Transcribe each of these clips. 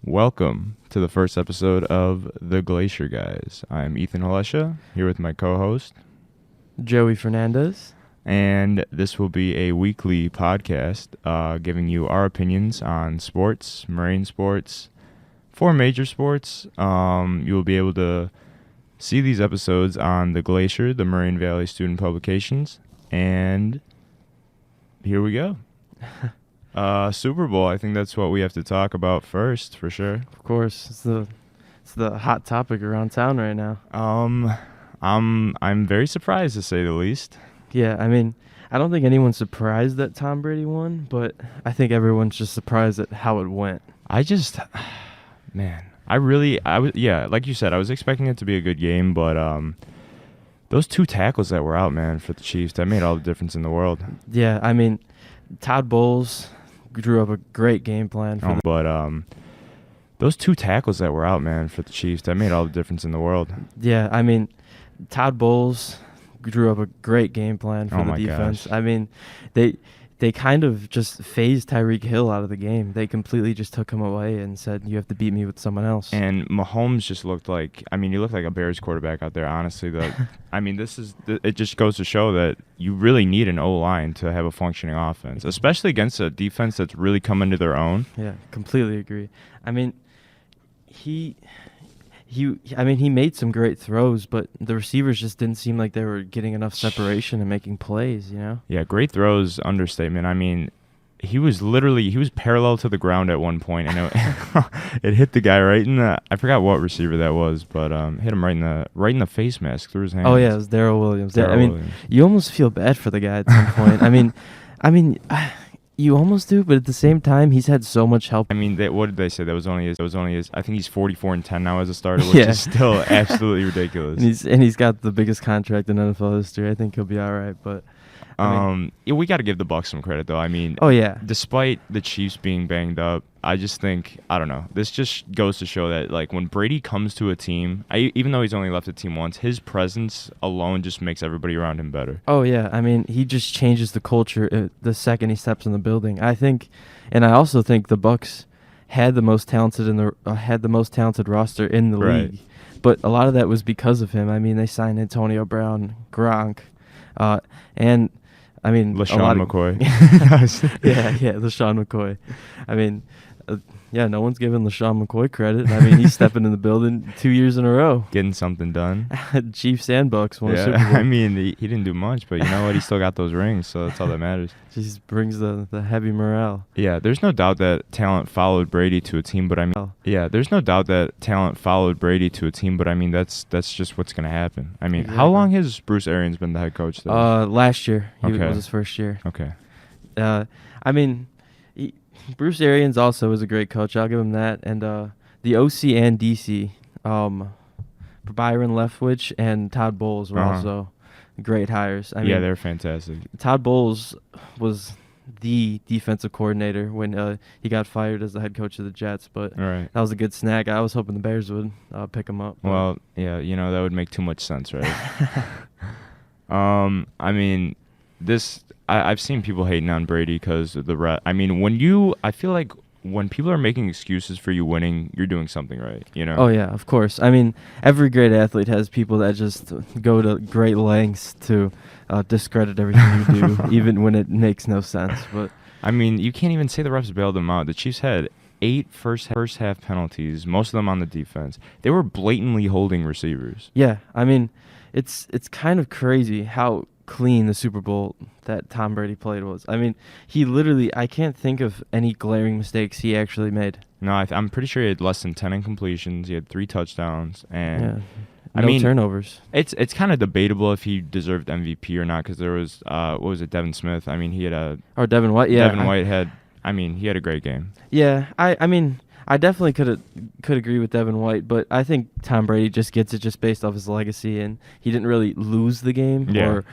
Welcome to the first episode of the Glacier Guys. I'm Ethan Holesha, here with my co-host, Joey Fernandez. and this will be a weekly podcast giving you our opinions on sports, marine sports, 4 major sports. You will be able to see these episodes on the Glacier, the Moraine Valley Student Publications, and here we go. Super Bowl. I think that's what we have to talk about first, for sure. Of course, it's the hot topic around town right now. I'm very surprised, to say the least. Yeah, I mean, I don't think anyone's surprised that Tom Brady won, but I think everyone's just surprised at how it went. I was, like you said, I was expecting it to be a good game, but those 2 tackles that were out, man, for the Chiefs, that made all the difference in the world. Yeah, I mean, Todd Bowles drew up a great game plan for those 2 tackles that were out, man, for the Chiefs, that made all the difference in the world. Yeah, I mean, Todd Bowles drew up a great game plan for the defense. Gosh. I mean, they kind of just phased Tyreek Hill out of the game. They completely just took him away and said, you have to beat me with someone else. And Mahomes just looked like, he looked like a Bears quarterback out there, honestly. It just goes to show that you really need an O-line to have a functioning offense, especially against a defense that's really come into their own. Yeah, completely agree. I mean, he made some great throws, but the receivers just didn't seem like they were getting enough separation and making plays, you know? Yeah, great throws, understatement. I mean, he was parallel to the ground at one point, and it hit the guy right in the, I forgot what receiver that was, but hit him right in the face mask through his hands. Oh yeah, it was Darrell Williams. Williams. You almost feel bad for the guy at some point. I mean, you almost do, but at the same time, he's had so much help. I mean, what did they say? That was only his. I think he's 44-10 now as a starter, which is still absolutely ridiculous. And he's got the biggest contract in NFL history. I think he'll be all right, but we got to give the Bucs some credit, though. I mean, oh yeah, despite the Chiefs being banged up, I just think, I don't know, this just goes to show that, like, when Brady comes to a team, even though he's only left the team once, his presence alone just makes everybody around him better. Oh yeah, I mean, he just changes the culture the second he steps in the building. I also think the Bucs had the most talented roster in the league, but a lot of that was because of him. I mean, they signed Antonio Brown, Gronk, and I mean, LaShawn McCoy. yeah, LaShawn McCoy. I mean, no one's giving LaShawn McCoy credit. I mean, he's stepping in the building 2 years in a row. Getting something done. Chiefs and Bucs won a Super Bowl. I mean, he didn't do much, but you know what? He still got those rings, so that's all that matters. Just brings the heavy morale. Yeah, there's no doubt that talent followed Brady to a team, but that's just what's going to happen. I mean, How long has Bruce Arians been the head coach, though? Last year. He was his first year. Okay. I mean, Bruce Arians also is a great coach. I'll give him that. And the OC and DC, Byron Leftwich and Todd Bowles were also great hires. I mean, they're fantastic. Todd Bowles was the defensive coordinator when he got fired as the head coach of the Jets, but that was a good snag. I was hoping the Bears would pick him up. Well, yeah, that would make too much sense, right? I mean, I've seen people hating on Brady because of I mean, I feel like when people are making excuses for you winning, you're doing something right, you know? Oh, yeah, of course. I mean, every great athlete has people that just go to great lengths to discredit everything you do, even when it makes no sense. But I mean, you can't even say the refs bailed them out. The Chiefs had 8 first half penalties, most of them on the defense. They were blatantly holding receivers. Yeah, I mean, it's kind of crazy how clean the Super Bowl that Tom Brady played was. I mean, he literally, I can't think of any glaring mistakes he actually made. No, I'm pretty sure he had less than 10 incompletions. He had 3 touchdowns, and no turnovers. It's kind of debatable if he deserved MVP or not, because there was Devin Smith. I mean, he had Devin White. Yeah, Devin White had. I mean, he had a great game. Yeah, I mean, I definitely could agree with Devin White, but I think Tom Brady just gets it just based off his legacy, and he didn't really lose the game or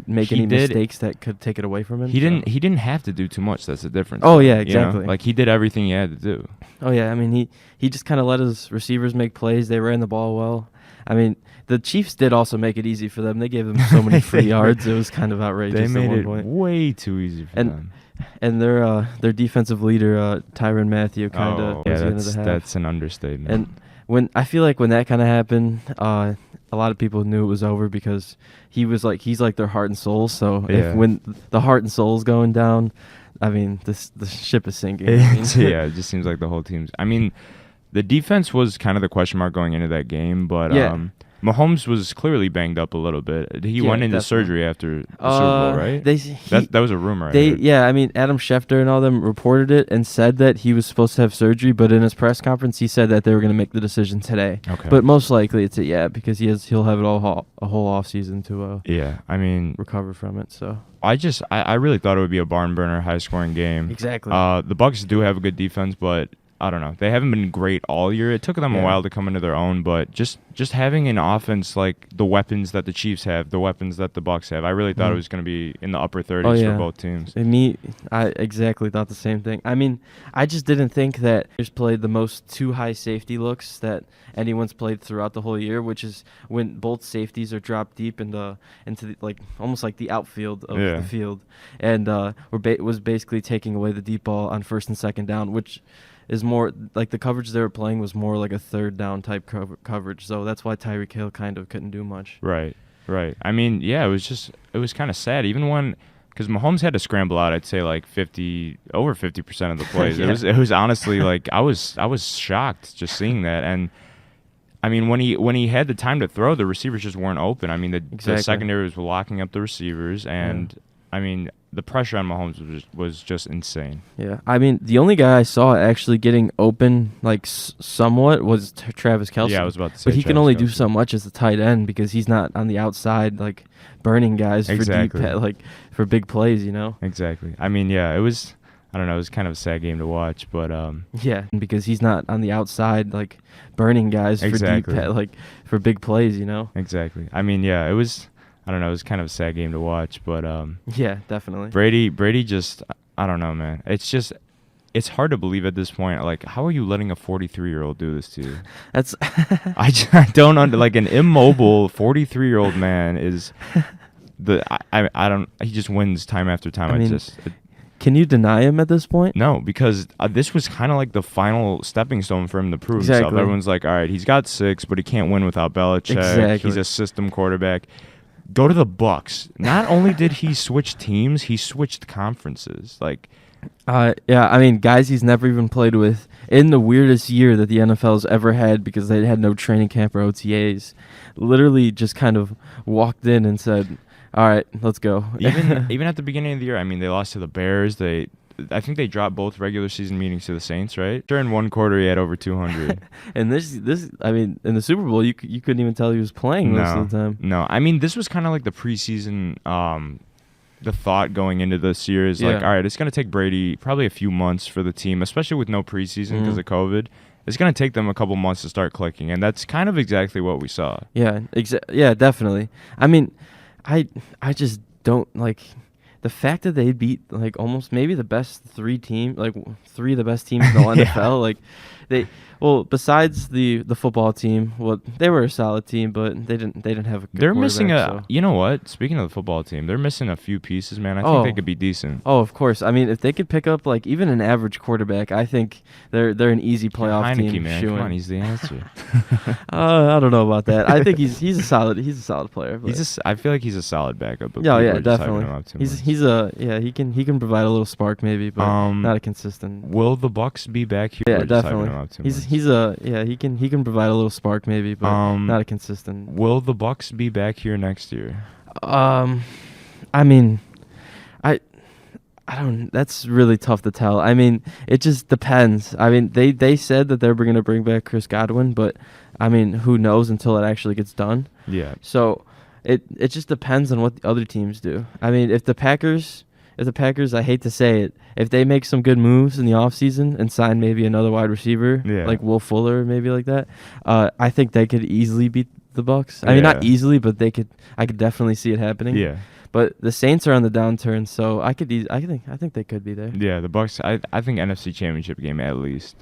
make any mistakes that could take it away from him. He didn't have to do too much. That's the difference. Oh yeah, exactly. You know? Like, he did everything he had to do. Oh yeah, I mean, he just kind of let his receivers make plays. They ran the ball well. I mean, the Chiefs did also make it easy for them. They gave them so many free yards. It was kind of outrageous. They made at one it point. way too easy for them. And their defensive leader, Tyrann Mathieu, kind of was the end of the half. That's an understatement. And when I feel like when that kind of happened, a lot of people knew it was over because he's like their heart and soul. So when the heart and soul is going down, I mean, the ship is sinking. Yeah, it just seems like the whole team's. I mean, the defense was kind of the question mark going into that game, but Mahomes was clearly banged up a little bit. He went into surgery after the Super Bowl, right? That was a rumor. I mean, Adam Schefter and all them reported it and said that he was supposed to have surgery, but in his press conference, he said that they were going to make the decision today. Okay. But most likely it's because he'll have it a whole off season to recover from it. So I really thought it would be a barn burner, high scoring game. Exactly. The Bucs do have a good defense, but I don't know. They haven't been great all year. It took them a while to come into their own, but just having an offense like the weapons that the Chiefs have, the weapons that the Bucs have, I really thought it was going to be in the upper 30s for both teams. I exactly thought the same thing. I mean, I just didn't think that they played the most two high safety looks that anyone's played throughout the whole year, which is when both safeties are dropped deep into the, like almost like the outfield of the field, and was basically taking away the deep ball on first and second down, which is more like the coverage they were playing was more like a third down type coverage. So that's why Tyreek Hill kind of couldn't do much. Right. I mean, it was kind of sad. Even because Mahomes had to scramble out, I'd say like over 50% of the plays. It was honestly like I was shocked just seeing that. And I mean, when he had the time to throw, the receivers just weren't open. I mean, the secondary was locking up the receivers, and I mean, the pressure on Mahomes was just insane. Yeah, I mean, the only guy I saw actually getting open, like, somewhat was Travis Kelce. Yeah, I was about to say but he can only do so much as a tight end because he's not on the outside, like, burning guys for deep, for big plays, you know? Exactly. I mean, it was, I don't know, it was kind of a sad game to watch, but... Yeah, because he's not on the outside, like, burning guys for deep, for big plays, you know? Exactly. I mean, it was... I don't know. It was kind of a sad game to watch, but yeah, definitely. Brady just, I don't know, man. It's hard to believe at this point. Like, how are you letting a 43-year-old do this to you? That's I don't like an immobile 43-year-old man is I don't. He just wins time after time. I mean, can you deny him at this point? No, because this was kind of like the final stepping stone for him to prove himself. Everyone's like, all right, he's got 6, but he can't win without Belichick. Exactly. He's a system quarterback. Go to the Bucs. Not only did he switch teams, he switched conferences. Like, I mean, guys he's never even played with in the weirdest year that the NFL's ever had because they had no training camp or OTAs. Literally, just kind of walked in and said, "All right, let's go." Even at the beginning of the year, I mean, they lost to the Bears. I think they dropped both regular season meetings to the Saints, right? During one quarter, he had over 200. And this, I mean, in the Super Bowl, you couldn't even tell he was playing most of the time. No, I mean, this was kind of like the preseason. The thought going into this year is like, all right, it's going to take Brady probably a few months for the team, especially with no preseason because of COVID. It's going to take them a couple months to start clicking, and that's kind of exactly what we saw. Yeah, definitely. I mean, I just don't like. The fact that they beat like almost maybe the best 3 teams, like 3 of the best teams in the NFL, like besides the football team, they were a solid team, but they didn't have a good They're missing so. You know what? Speaking of the football team, they're missing a few pieces, man. I think they could be decent. Oh, of course. I mean, if they could pick up like even an average quarterback, I think they're an easy playoff Heineke, team. Man, come on, he's the answer. I don't know about that. I think he's a solid player. I feel like he's a solid backup. But definitely. He can provide a little spark maybe, but not a consistent. Will the Bucs be back here? Yeah, definitely. He can provide a little spark maybe, but not a consistent. Will the Bucs be back here next year? I mean, I don't. That's really tough to tell. I mean, it just depends. I mean, they said that they're going to bring back Chris Godwin, but I mean, who knows until it actually gets done? Yeah. So it just depends on what the other teams do. I mean, if the Packers, I hate to say it, if they make some good moves in the offseason and sign maybe another wide receiver, like Will Fuller, maybe like that, I think they could easily beat the Bucs. I mean, not easily, but they could. I could definitely see it happening. Yeah. But the Saints are on the downturn, so I think they could be there. Yeah, the Bucs. I think NFC Championship game at least.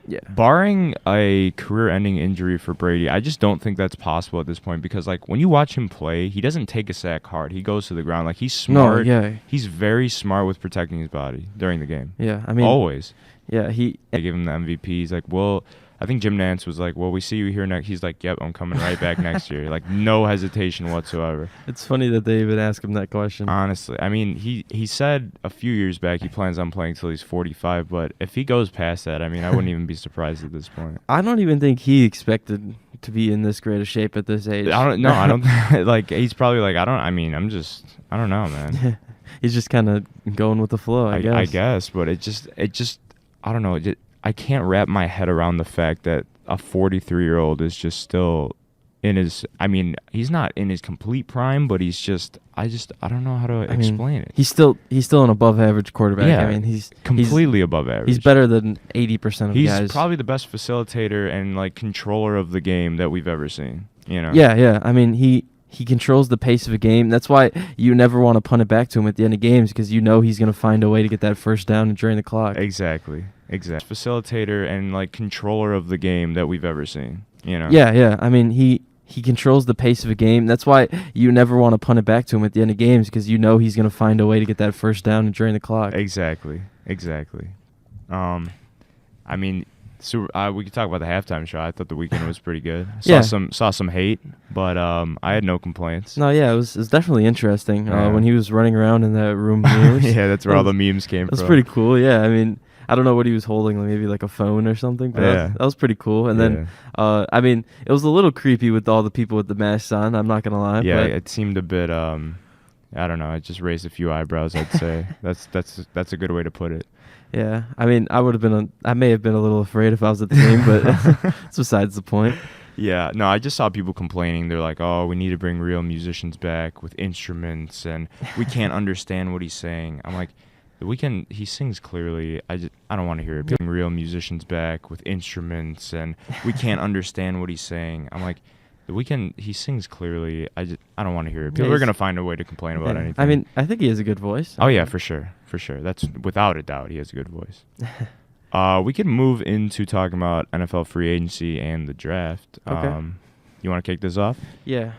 Yeah. Barring a career-ending injury for Brady, I just don't think that's possible at this point because, like, when you watch him play, he doesn't take a sack hard. He goes to the ground. Like, he's smart. No, yeah. He's very smart with protecting his body during the game. Yeah, I mean... Always. Yeah, They gave him the MVP. He's like, well... I think Jim Nantz was like, well, we see you here next. He's like, yep, I'm coming right back next year. Like, no hesitation whatsoever. It's funny that they even ask him that question. Honestly. I mean, he said a few years back he plans on playing till he's 45, but if he goes past that, I mean, I wouldn't even be surprised at this point. I don't even think he expected to be in this great a shape at this age. I don't like, he's probably like, I don't know, man. He's just kind of going with the flow, I guess. I guess, but it just, I don't know. I can't wrap my head around the fact that a 43-year-old is just still in his... I mean, he's not in his complete prime, but he's just... I don't know how to explain it. He's still an above-average quarterback. Yeah, I mean, he's completely above average. He's better than 80% of guys. He's probably the best facilitator and, like, controller of the game that we've ever seen, you know? Yeah. I mean, he controls the pace of a game. That's why you never want to punt it back to him at the end of games because you know he's going to find a way to get that first down and drain the clock. Exactly. Facilitator and, like, controller of the game that we've ever seen, you know? Yeah. I mean, he controls the pace of a game. That's why you never want to punt it back to him at the end of games because you know he's going to find a way to get that first down and drain the clock. Exactly. I mean, we could talk about the halftime show. I thought the weekend was pretty good. Saw some hate, but I had no complaints. No, yeah, it was definitely interesting when he was running around in that room. Yeah, that's where all the memes came from. That's pretty cool. Yeah, I mean, I don't know what he was holding, like maybe like a phone or something, but that was pretty cool. And then, I mean, it was a little creepy with all the people with the masks on. I'm not gonna lie. Yeah, it seemed a bit. I don't know. It just raised a few eyebrows. I'd say that's a good way to put it. Yeah, I mean, I may have been a little afraid if I was at the game, but it's besides the point. Yeah, no, I just saw people complaining. They're like, "Oh, we need to bring real musicians back with instruments, and we can't understand what he's saying." I'm like, he sings clearly. I don't want to hear it. Bring real musicians back with instruments, and we can't understand what he's saying. I'm like, he sings clearly. I don't want to hear it. People are gonna find a way to complain about anything. I mean, I think he has a good voice. Oh yeah, for sure. That's without a doubt. He has a good voice. We could move into talking about NFL free agency and the draft. Okay. You want to kick this off? Yeah.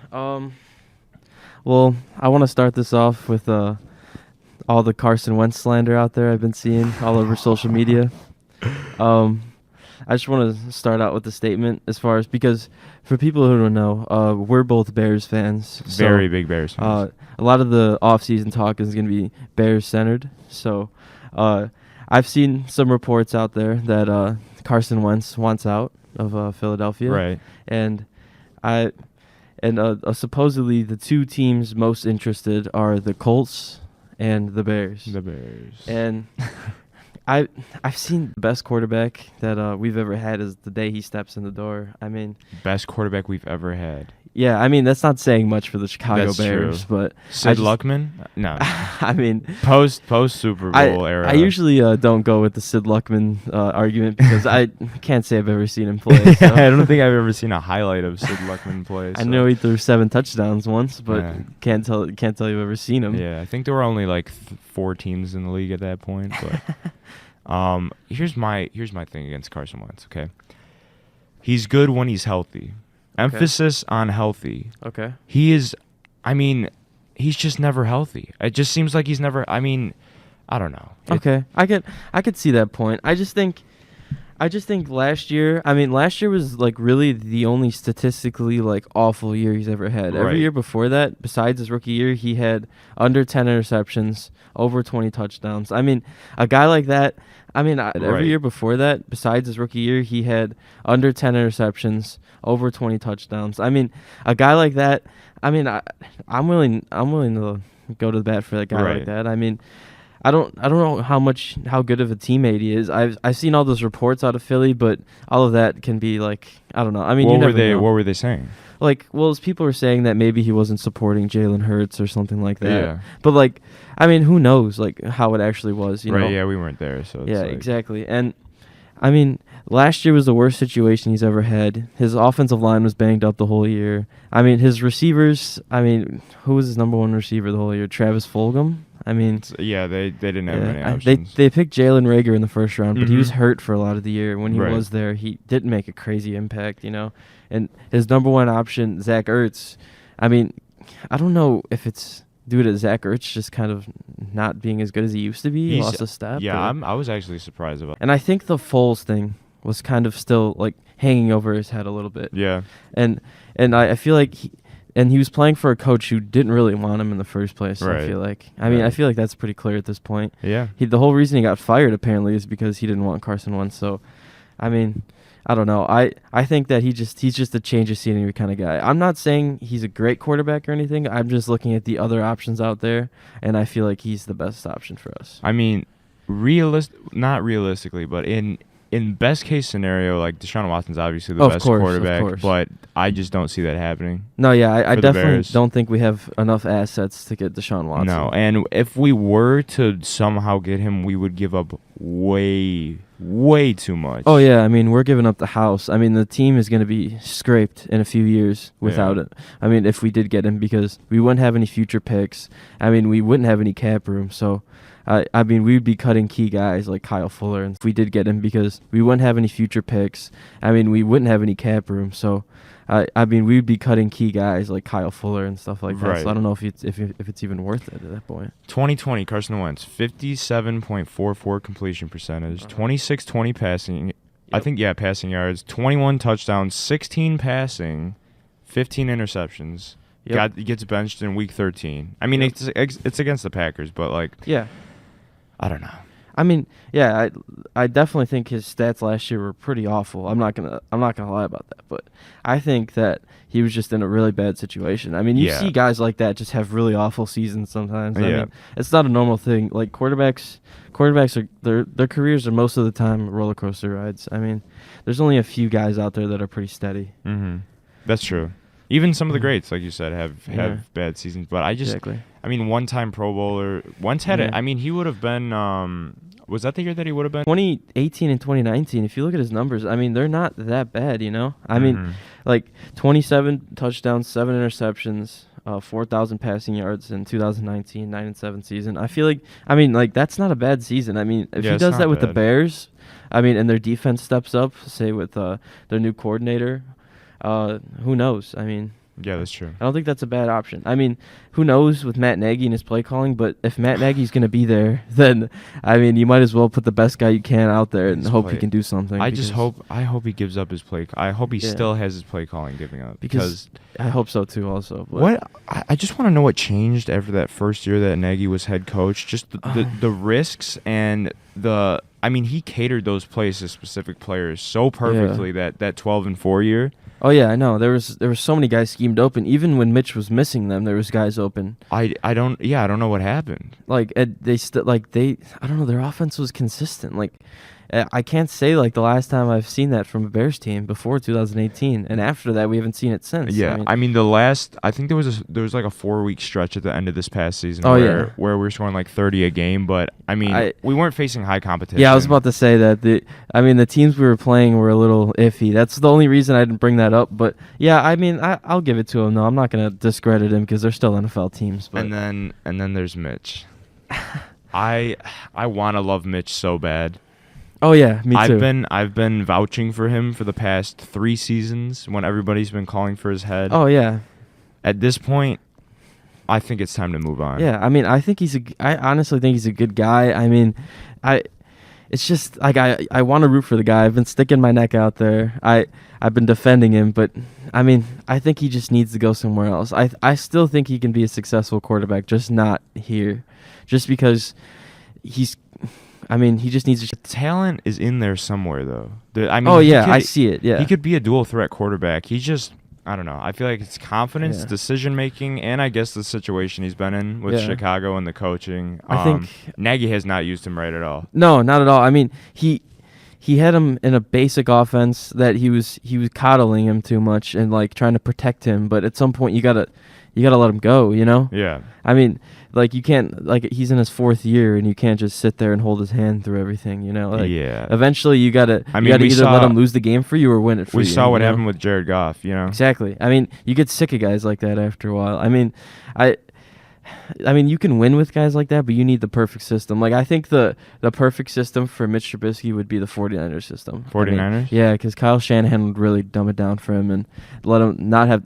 Well, I want to start this off with all the Carson Wentz slander out there I've been seeing all over social media. I just want to start out with the statement because for people who don't know, we're both Bears fans. Very big Bears fans. A lot of the offseason talk is going to be Bears-centered. So I've seen some reports out there that Carson Wentz wants out of Philadelphia. Right. And supposedly the two teams most interested are the Colts and the Bears. And I've seen the best quarterback that we've ever had is the day he steps in the door. I mean, best quarterback we've ever had. Yeah, I mean that's not saying much for the Chicago Bears, true. But Sid Luckman? No. I mean, post Super Bowl era. I usually don't go with the Sid Luckman argument because I can't say I've ever seen him play. So. I don't think I've ever seen a highlight of Sid Luckman play. So. I know he threw 7 touchdowns once, but can't tell you've ever seen him. Yeah, I think there were only like 4 teams in the league at that point. But here's my thing against Carson Wentz. Okay, he's good when he's healthy. Emphasis on healthy. Okay. He's just never healthy. It just seems like he's never. I mean, I don't know. Okay, I could see that point. I just think last year. I mean, last year was like really the only statistically like awful year he's ever had. Right. Every year before that, besides his rookie year, he had under 10 interceptions, over 20 touchdowns. I mean, a guy like that. I mean, every year before that, besides his rookie year, he had under 10 interceptions, over 20 touchdowns. I mean, a guy like that. I mean, I'm willing to go to the bat for that guy like that. I mean, I don't know how good of a teammate he is. I've seen all those reports out of Philly, but all of that can be like, I don't know. I mean, what were they saying? Like, well, people were saying that maybe he wasn't supporting Jalen Hurts or something like that. Yeah. But like, I mean, who knows like how it actually was, you know? Yeah, we weren't there, so it's exactly. And I mean, last year was the worst situation he's ever had. His offensive line was banged up the whole year. I mean, his receivers, who was his number one receiver the whole year? Travis Fulgham? Yeah, they didn't have many They options. picked Jalen Reagor in the first round, but he was Mhm. hurt for a lot of the year. When he Right. was there, he didn't make a crazy impact, And his number one option, Zach Ertz, I don't know if it's due to Zach Ertz just kind of not being as good as he used to be. He lost a step. Yeah, I was actually surprised about. And I think the Foles thing was kind of still like hanging over his head a little bit. Yeah. And I feel like he was playing for a coach who didn't really want him in the first place. Right. I feel like. I feel like that's pretty clear at this point. Yeah. The whole reason he got fired apparently is because he didn't want Carson Wentz. So, I don't know. I think that he's just a change of scenery kind of guy. I'm not saying he's a great quarterback or anything. I'm just looking at the other options out there, and I feel like he's the best option for us. I mean, not realistically, but in best case scenario, like Deshaun Watson's obviously the best quarterback, but I just don't see that happening. No, yeah, I definitely Bears. don't think we have enough assets to get Deshaun Watson. No, and if we were to somehow get him, we would give up way too much. Oh yeah, we're giving up the house. The team is going to be scraped in a few years without it. If we did get him, because we wouldn't have any future picks. We wouldn't have any cap room. So, we'd be cutting key guys like Kyle Fuller, and if we did get him, because we wouldn't have any future picks. We wouldn't have any cap room. So, we'd be cutting key guys like Kyle Fuller and stuff like that. Right. So I don't know if it's even worth it at that point. 2020 Carson Wentz, 57.44 completion percentage, 26-20 passing. Yep. I think passing yards, 21 touchdowns, 16 passing, 15 interceptions. Yep. Gets benched in week 13. Yep. It's against the Packers, but I don't know. I definitely think his stats last year were pretty awful. I'm not gonna lie about that, but I think that he was just in a really bad situation. You see guys like that just have really awful seasons sometimes. It's not a normal thing. Like quarterbacks are their careers are most of the time roller coaster rides. There's only a few guys out there that are pretty steady. Mm-hmm. That's true. Even some of the greats, like you said, have bad seasons. But Exactly. One-time Pro Bowler. Once had it. He would have been. Was that the year that he would have been? 2018 and 2019. If you look at his numbers, they're not that bad. Like 27 touchdowns, 7 interceptions, 4,000 passing yards in 2019, 9-7 season. I feel like, that's not a bad season. If he does that with the Bears, and their defense steps up, say with their new coordinator, who knows? Yeah, that's true. I don't think that's a bad option. Who knows with Matt Nagy and his play calling, but if Matt Nagy's going to be there, then, you might as well put the best guy you can out there and hope he can do something. I hope he gives up his play. I hope he still has his play calling giving up. Because I hope so too also. But I just want to know what changed after that first year that Nagy was head coach. Just the risks and he catered those plays to specific players so perfectly that 12-4 year. Oh yeah, I know. There was so many guys schemed open. Even when Mitch was missing them, there was guys open. I don't know what happened. I don't know. Their offense was consistent. I can't say the last time I've seen that from a Bears team before 2018, and after that we haven't seen it since. Yeah, I think there was a 4-week stretch at the end of this past season where we were scoring 30 a game, but we weren't facing high competition. Yeah, I was about to say that the teams we were playing were a little iffy. That's the only reason I didn't bring that up. But yeah, I'll give it to him. No, I'm not gonna discredit him because they're still NFL teams. But. And then there's Mitch. I want to love Mitch so bad. Oh yeah, me too. I've been vouching for him for the past 3 seasons when everybody's been calling for his head. Oh yeah. At this point, I think it's time to move on. Yeah, I honestly think he's a good guy. It's just I want to root for the guy. I've been sticking my neck out there. I've been defending him, but I think he just needs to go somewhere else. I still think he can be a successful quarterback, just not here. Just because he just needs to. Talent is in there somewhere, though. I see it. Yeah, he could be a dual threat quarterback. He's just, I don't know. I feel like it's confidence, decision making, and I guess the situation he's been in with Chicago and the coaching. I think Nagy has not used him right at all. No, not at all. he had him in a basic offense that he was coddling him too much and like trying to protect him. But at some point, you gotta let him go. You know? Yeah. I mean, like you can't he's in his 4th year and you can't just sit there and hold his hand through everything. You know? Like, yeah. Eventually, you gotta either let him lose the game for you or win it for you. We saw what happened with Jared Goff. You know? Exactly. I mean, you get sick of guys like that after a while. I mean, you can win with guys like that, but you need the perfect system. Like, I think the perfect system for Mitch Trubisky would be the 49ers system. 49ers? I mean, yeah, because Kyle Shanahan would really dumb it down for him and let him not have...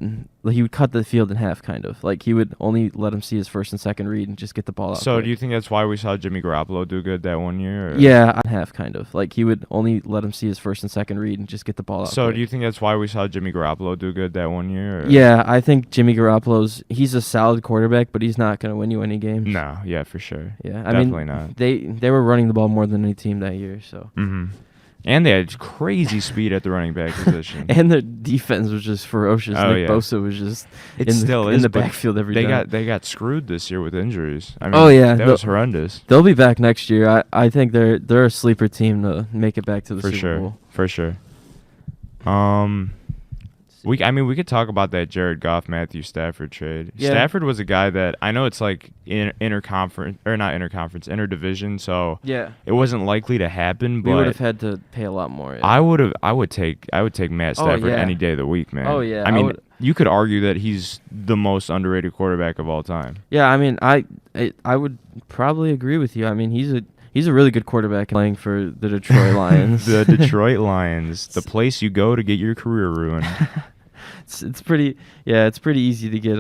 He would cut the field in half, kind of. Like, he would only let him see his first and second read and just get the ball out. So, do you think that's why we saw Jimmy Garoppolo do good that 1 year? Or? Yeah, half, kind of. Like, he would only let him see his first and second read and just get the ball out. So, do you think that's why we saw Jimmy Garoppolo do good that 1 year? Or? Yeah, I think Jimmy Garoppolo's... He's a solid quarterback, but he's not going to win you any games. No, yeah, for sure. Yeah, Definitely not. They were running the ball more than any team that year, so... Mm-hmm. And they had crazy speed at the running back position. And their defense was just ferocious. Nick Bosa was just in the backfield every time. They got screwed this year with injuries. I mean, that was horrendous. They'll be back next year. I think they're a sleeper team to make it back to the Super Bowl. For sure. We could talk about that Jared Goff Matthew Stafford trade. Yeah. Stafford was a guy that I know it's like interdivision, so yeah, it wasn't likely to happen. But we would have had to pay a lot more. Yeah. I would take Matt Stafford any day of the week, man. Oh yeah, I mean, you could argue that he's the most underrated quarterback of all time. Yeah, I mean, I would probably agree with you. I mean, he's a really good quarterback playing for the Detroit Lions. The Detroit Lions, the place you go to get your career ruined. It's pretty easy to get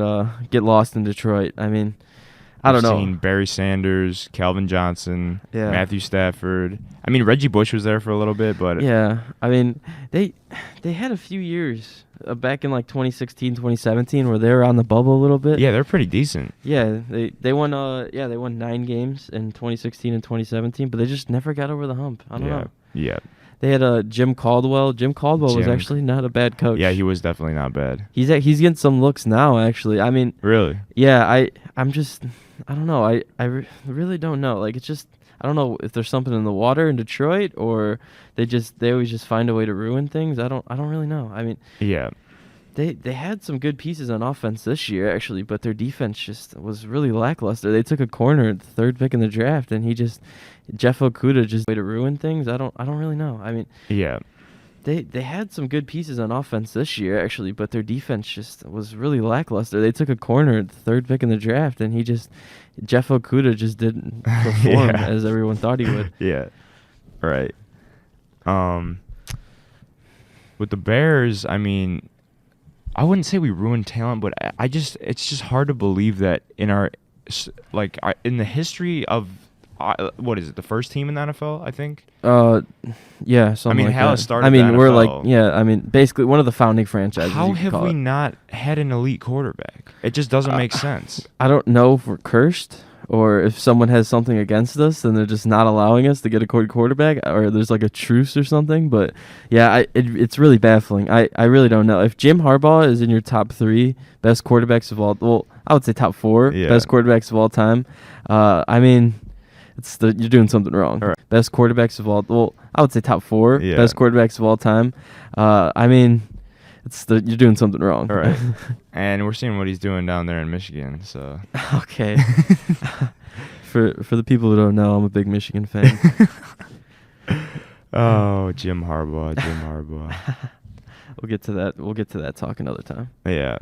lost in Detroit. I mean, I don't know. Seen Barry Sanders, Calvin Johnson, Matthew Stafford. I mean, Reggie Bush was there for a little bit, but yeah, I mean, they had a few years back in like 2016, 2017 where they were on the bubble a little bit. Yeah, they're pretty decent. Yeah, they won 9 games in 2016 and 2017, but they just never got over the hump. I don't know. Yeah. They had Jim Caldwell. Jim Caldwell was actually not a bad coach. Yeah, he was definitely not bad. He's getting some looks now, actually. I mean, really? Yeah, I don't know. I really don't know. Like, it's just, I don't know if there's something in the water in Detroit or they always just find a way to ruin things. I don't really know. I mean, yeah. They had some good pieces on offense this year, actually, but their defense just was really lackluster. They took a corner at the 3rd pick in the draft, and Jeff Okudah just way to ruin things. I don't really know. I mean, yeah. They had some good pieces on offense this year, actually, but their defense just was really lackluster. They took a corner at the 3rd pick in the draft, and Jeff Okudah just didn't perform as everyone thought he would. Yeah. Right. With the Bears, I mean, I wouldn't say we ruined talent, but it's just hard to believe that in in the history of what is it, the first team in the NFL, I think? Yeah, something like how that. it started we're basically one of the founding franchises. How have we not had an elite quarterback? It just doesn't make sense. I don't know if we're cursed or if someone has something against us and they're just not allowing us to get a quarterback, or there's like a truce or something. But yeah, it's really baffling. I really don't know. If Jim Harbaugh is in your top 3 best quarterbacks of all, well, I would say top 4 best quarterbacks of all time. I mean, you're doing something wrong. Right. Best quarterbacks of all, well, I would say top 4 best quarterbacks of all time. I mean, you're doing something wrong. All right. And we're seeing what he's doing down there in Michigan, so. Okay. For the people who don't know, I'm a big Michigan fan. Oh, Jim Harbaugh. We'll get to that. We'll get to that talk another time. Yeah.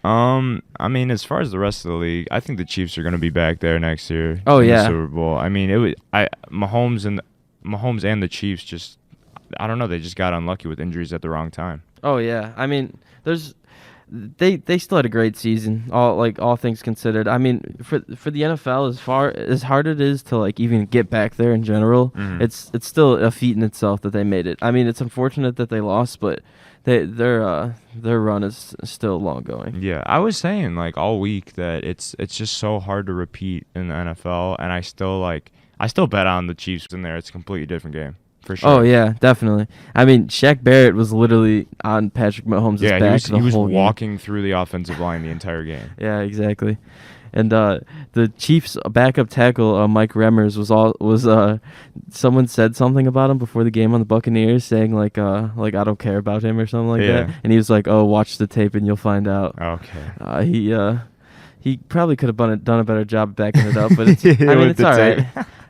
I mean, as far as the rest of the league, I think the Chiefs are going to be back there next year. Oh, in yeah. the Super Bowl. I mean, Mahomes and the Chiefs just, I don't know, they just got unlucky with injuries at the wrong time. Oh yeah, I mean, they still had a great season, all things considered. I mean, for the NFL, as hard it is to like even get back there in general, it's still a feat in itself that they made it. I mean, it's unfortunate that they lost, but their run is still long going. Yeah, I was saying like all week that it's just so hard to repeat in the NFL, and I still bet on the Chiefs in there. It's a completely different game. For sure. Oh, yeah, definitely. I mean, Shaq Barrett was literally on Patrick Mahomes' back the whole game. He was walking through the offensive line the entire game. Yeah, exactly. And the Chiefs' backup tackle, Mike Remmers, someone said something about him before the game on the Buccaneers, saying like I don't care about him or something like that. And he was like, "Oh, watch the tape and you'll find out." Okay. He probably could have done a better job backing it up, but it's, I mean, it's all right.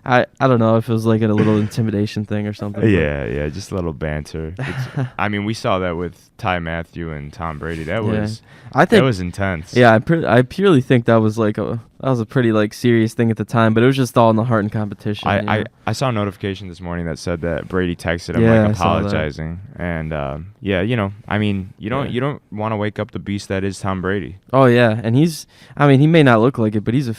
I don't know if it was like a little intimidation thing or something. Yeah, just a little banter. I mean, we saw that with Ty Matthew and Tom Brady. That was intense. Yeah, I purely think that was a pretty like serious thing at the time, but it was just all in the heart and competition. I saw a notification this morning that said that Brady texted him like apologizing, and I mean, you don't want to wake up the beast that is Tom Brady. Oh yeah, and he may not look like it, but he's a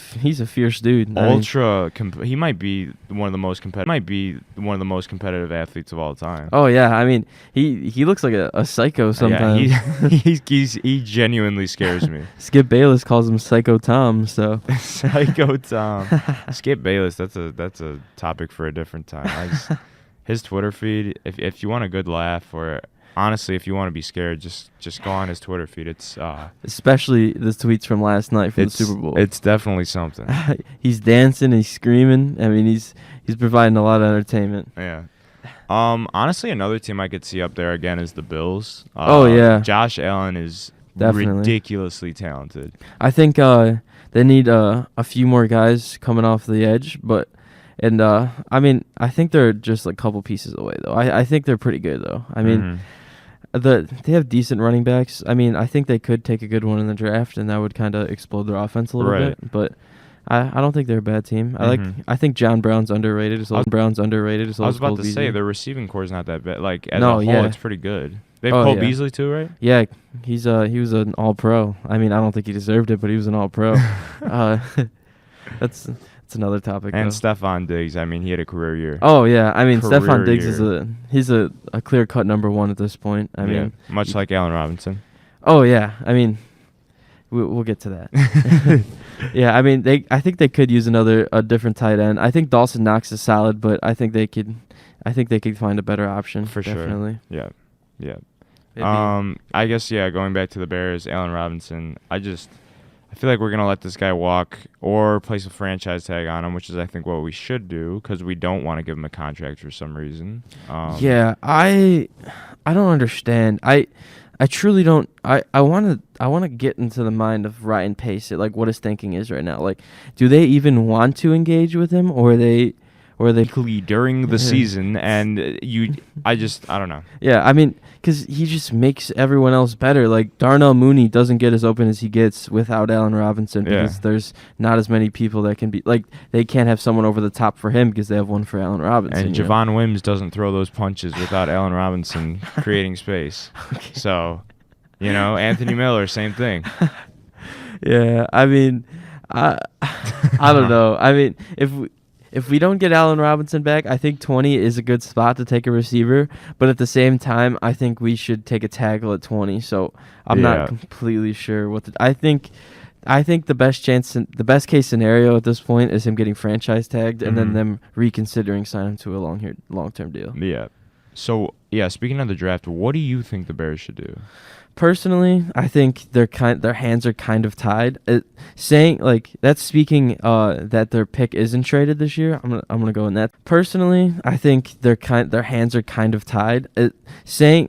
fierce dude. He might be one of the most competitive athletes of all time. Oh yeah, I mean he looks like a psycho sometimes. Yeah, he genuinely scares me. Skip Bayless calls him Psycho Tom. So Psycho Tom. Skip Bayless. That's a topic for a different time. His Twitter feed. If you want a good laugh, or honestly, if you want to be scared, just go on his Twitter feed. It's especially the tweets from last night from the Super Bowl. It's definitely something. He's dancing. He's screaming. I mean, he's providing a lot of entertainment. Yeah. Honestly, another team I could see up there again is the Bills. Josh Allen is definitely ridiculously talented. I think they need a few more guys coming off the edge, I mean, I think they're just a couple pieces away though. I think they're pretty good though. I mean, they have decent running backs. I mean, I think they could take a good one in the draft, and that would kind of explode their offense a little bit. But I don't think they're a bad team. I think John Brown's underrated. I was about to say their receiving core is not that bad. Like as a whole, it's pretty good. They have Cole Beasley too, right? Yeah, he was an All-Pro. I mean, I don't think he deserved it, but he was an All-Pro. That's another topic. And though. Stephon Diggs, I mean, he had a career year. Oh yeah, I mean, Stephon Diggs is a clear-cut number one at this point. I mean, much like Allen Robinson. Oh yeah, I mean, we'll get to that. Yeah, I mean, I think they could use a different tight end. I think Dawson Knox is solid, but I think they could find a better option for definitely. Sure. Yeah. I guess going back to the Bears, Allen Robinson. I feel like we're gonna let this guy walk or place a franchise tag on him, which is I think what we should do because we don't want to give him a contract for some reason. I don't understand. I truly don't. I want to get into the mind of Ryan Pace, like what his thinking is right now. Like, do they even want to engage with him, or are they during the season? And I don't know. Yeah, I mean, because he just makes everyone else better. Like Darnell Mooney doesn't get as open as he gets without Allen Robinson because there's not as many people that can be like they can't have someone over the top for him because they have one for Allen Robinson. And Javon Wims doesn't throw those punches without Allen Robinson creating space. Okay. So, Anthony Miller, same thing. Yeah, I mean, I don't know. I mean, if we don't get Allen Robinson back, I think 20 is a good spot to take a receiver. But at the same time, I think we should take a tackle at 20. So I'm not completely sure what I think the best case scenario at this point is him getting franchise tagged and then them reconsidering signing him to a long-term deal. Yeah. So speaking of the draft, what do you think the Bears should do? Personally, I think their hands are kind of tied. Speaking that their pick isn't traded this year. I'm gonna go in that. Personally, I think their hands are kind of tied. Speaking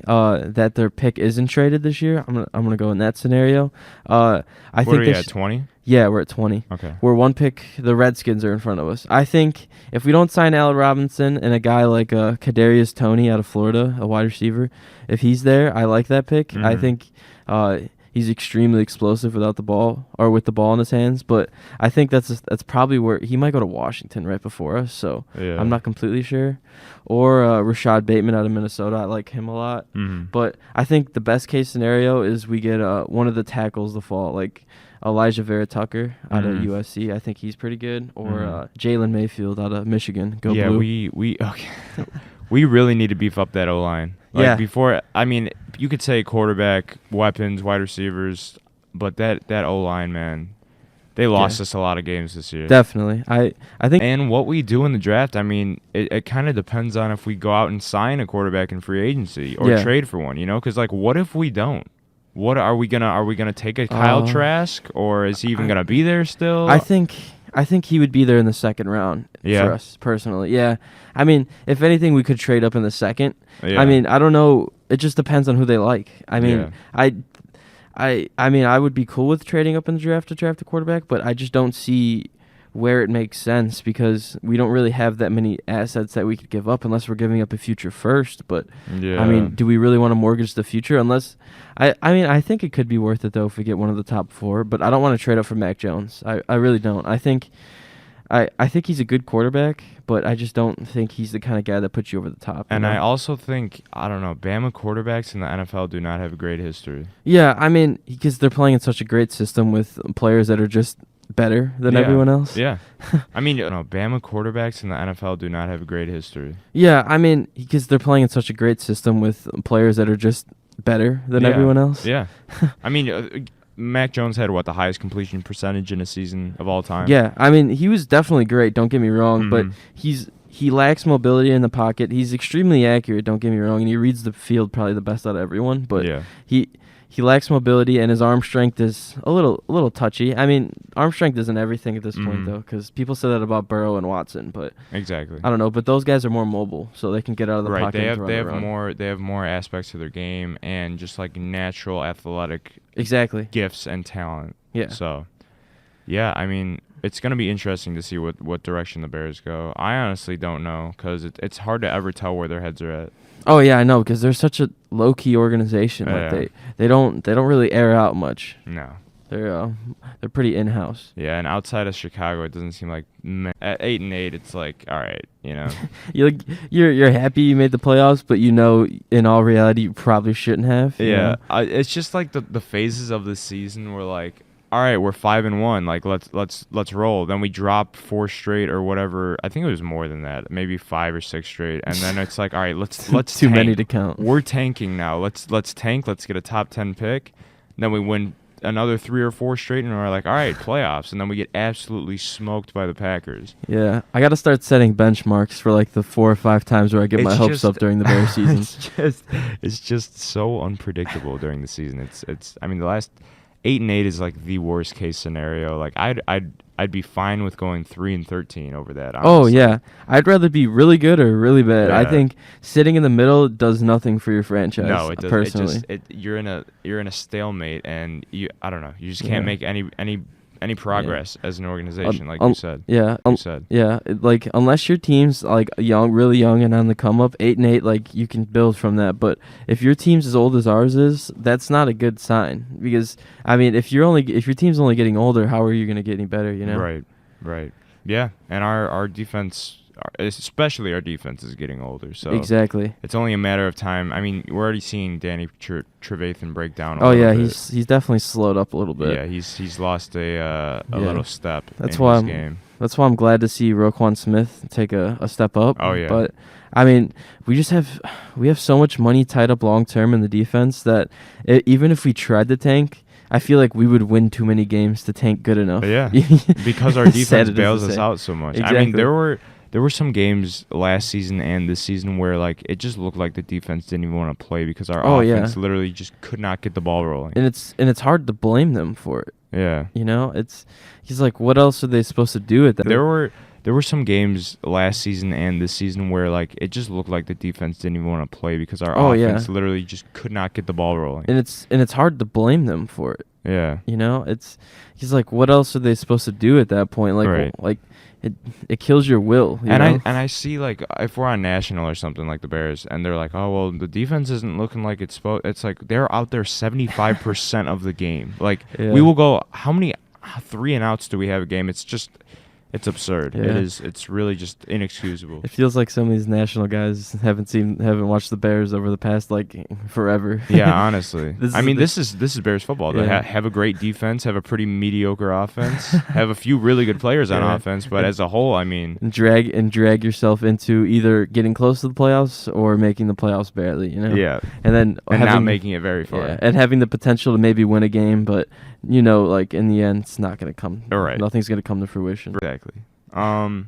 that their pick isn't traded this year. I'm gonna go in that scenario. What are you at 20? Yeah, we're at 20. Okay. We're one pick. The Redskins are in front of us. I think if we don't sign Allen Robinson and a guy like Kadarius Toney out of Florida, a wide receiver, if he's there, I like that pick. I think he's extremely explosive without the ball or with the ball in his hands. But I think that's probably where he might go to Washington right before us. So I'm not completely sure. Or Rashad Bateman out of Minnesota. I like him a lot. But I think the best case scenario is we get one of the tackles the fall, like Elijah Vera Tucker out of USC. I think he's pretty good. Or Jalen Mayfield out of Michigan. Go Blue. We really need to beef up that O-line. Before, I mean, you could say quarterback, weapons, wide receivers, but that O-line, man, they lost us a lot of games this year. Definitely. I think. And what we do in the draft, I mean, it kind of depends on if we go out and sign a quarterback in free agency or trade for one, because, what if we don't? What are we gonna take a Kyle Trask, or is he even gonna be there still? I think he would be there in the second round for us personally. Yeah, I mean, if anything, we could trade up in the second. Yeah. I mean, I don't know. It just depends on who they like. I mean, I mean, I would be cool with trading up in the draft to draft a quarterback, but I just don't see where it makes sense because we don't really have that many assets that we could give up unless we're giving up a future first. But I mean, do we really want to mortgage the future? Unless I mean, I think it could be worth it though if we get one of the top 4. But I don't want to trade up for Mac Jones. I really don't. I think he's a good quarterback, but I just don't think he's the kind of guy that puts you over the top. And I also think, I don't know, Bama quarterbacks in the NFL do not have a great history. Yeah, I mean, because they're playing in such a great system with players that are just better than everyone else. Yeah. I mean, Bama quarterbacks in the NFL do not have a great history. Yeah, I mean, because they're playing in such a great system with players that are just better than everyone else. Yeah. I mean, Mac Jones had, the highest completion percentage in a season of all time? Yeah, I mean, he was definitely great, don't get me wrong, but he lacks mobility in the pocket. He's extremely accurate, don't get me wrong, and he reads the field probably the best out of everyone, but he lacks mobility, and his arm strength is a little touchy. I mean, arm strength isn't everything at this point, though, because people say that about Burrow and Watson, but exactly. I don't know. But those guys are more mobile, so they can get out of the pocket. They have more aspects to their game and just like natural athletic gifts and talent. Yeah. So, yeah, I mean, it's gonna be interesting to see what direction the Bears go. I honestly don't know because it's hard to ever tell where their heads are at. Oh yeah, I know because they're such a low key organization. Like they don't really air out much. No, they're pretty in house. Yeah, and outside of Chicago, it doesn't seem like at 8-8, it's like all right, you're happy you made the playoffs, but in all reality you probably shouldn't have. Yeah, it's just like the phases of the season were like, all right, we're 5-1. Like let's roll. Then we drop 4 straight or whatever. I think it was more than that, maybe 5 or 6 straight. And then it's like, all right, let's too tank. many to count. We're tanking now. Let's tank. Let's get a top 10 pick. And then we win another 3 or 4 straight, and we're like, all right, playoffs. And then we get absolutely smoked by the Packers. Yeah, I got to start setting benchmarks for like the 4 or 5 times where I get my hopes up during the Bears season. It's just so unpredictable during the season. I mean, the last 8-8 is like the worst case scenario. Like I'd be fine with going 3-13 over that. Honestly. Oh yeah, I'd rather be really good or really bad. Yeah. I think sitting in the middle does nothing for your franchise. No, it doesn't. Personally, you're in a stalemate, and I don't know. You just can't make any progress as an organization, like you said. Yeah, like unless your team's like really young and on the come up, 8-8, like you can build from that. But if your team's as old as ours is, that's not a good sign. Because I mean, if your team's only getting older, how are you going to get any better? Right. Yeah, and our defense, especially our defense, is getting older. So exactly, it's only a matter of time. I mean, we're already seeing Danny Trevathan break down. He's definitely slowed up a little bit. Yeah, he's lost a little step. That's in his game. That's why I'm glad to see Roquan Smith take a step up. Oh yeah, but I mean, we have so much money tied up long term in the defense that even if we tried to tank, I feel like we would win too many games to tank good enough. Yeah, because our defense bails us out so much. Exactly. I mean, there were some games last season and this season where like it just looked like the defense didn't even want to play because our offense literally just could not get the ball rolling. And it's hard to blame them for it. Yeah. He's like, what else are they supposed to do at that? There were some games last season and this season where like it just looked like the defense didn't even want to play because our offense literally just could not get the ball rolling. And it's hard to blame them for it. Yeah. He's like, what else are they supposed to do at that point? Like it kills your will. I see like if we're on national or something like the Bears and they're like, oh well, the defense isn't looking like it's supposed. It's like they're out there 75% of the game. Like we will go. How many 3-and-outs do we have a game? It's absurd. Yeah. It's really just inexcusable. It feels like some of these national guys haven't watched the Bears over the past like forever. Yeah, honestly. This is Bears football. They have a great defense, have a pretty mediocre offense, have a few really good players on offense, but as a whole, I mean, drag yourself into either getting close to the playoffs or making the playoffs barely. Yeah, and not making it very far. Yeah, and having the potential to maybe win a game, but like in the end, it's not going to come. All right. Nothing's going to come to fruition. Exactly. Do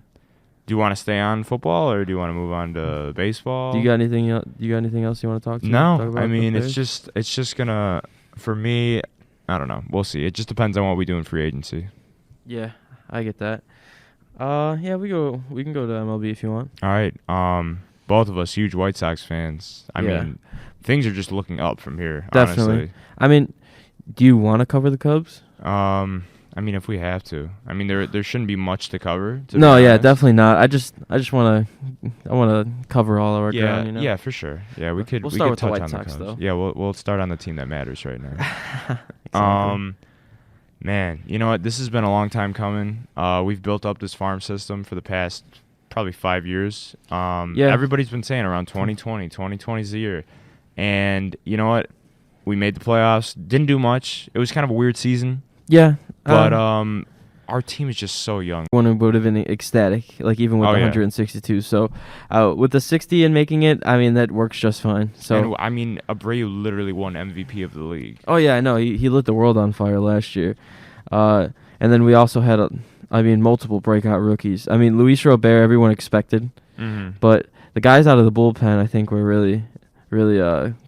you want to stay on football or do you want to move on to baseball? Do you got anything else you want to talk to? No, I mean it's just gonna For me, I don't know. We'll see. It just depends on what we do in free agency. Yeah, I get that. Yeah, we can go to MLB if you want. All right. Both of us huge White Sox fans. I mean, things are just looking up from here. Definitely. Honestly. I mean, do you want to cover the Cubs? I mean, if we have to. I mean, there shouldn't be much to cover. No, yeah, definitely not. I just want to cover all of our ground. You know? Yeah, for sure. Yeah, we'll start with the touch White on Sox, the Cubs. though. Yeah, we'll start on the team that matters right now. Exactly. Man, you know what? This has been a long time coming. We've built up this farm system for the past probably 5 years. Everybody's been saying around 2020. 2020 is the year. And you know what? We made the playoffs. Didn't do much. It was kind of a weird season. Yeah. But our team is just so young. One would have been ecstatic, like even with 162. So with the 60 and making it, I mean, that works just fine. So and, I mean, Abreu literally won MVP of the league. Oh, yeah, I know. He lit the world on fire last year. And then we also had, multiple breakout rookies. I mean, Luis Robert, everyone expected. Mm-hmm. But the guys out of the bullpen, I think, were really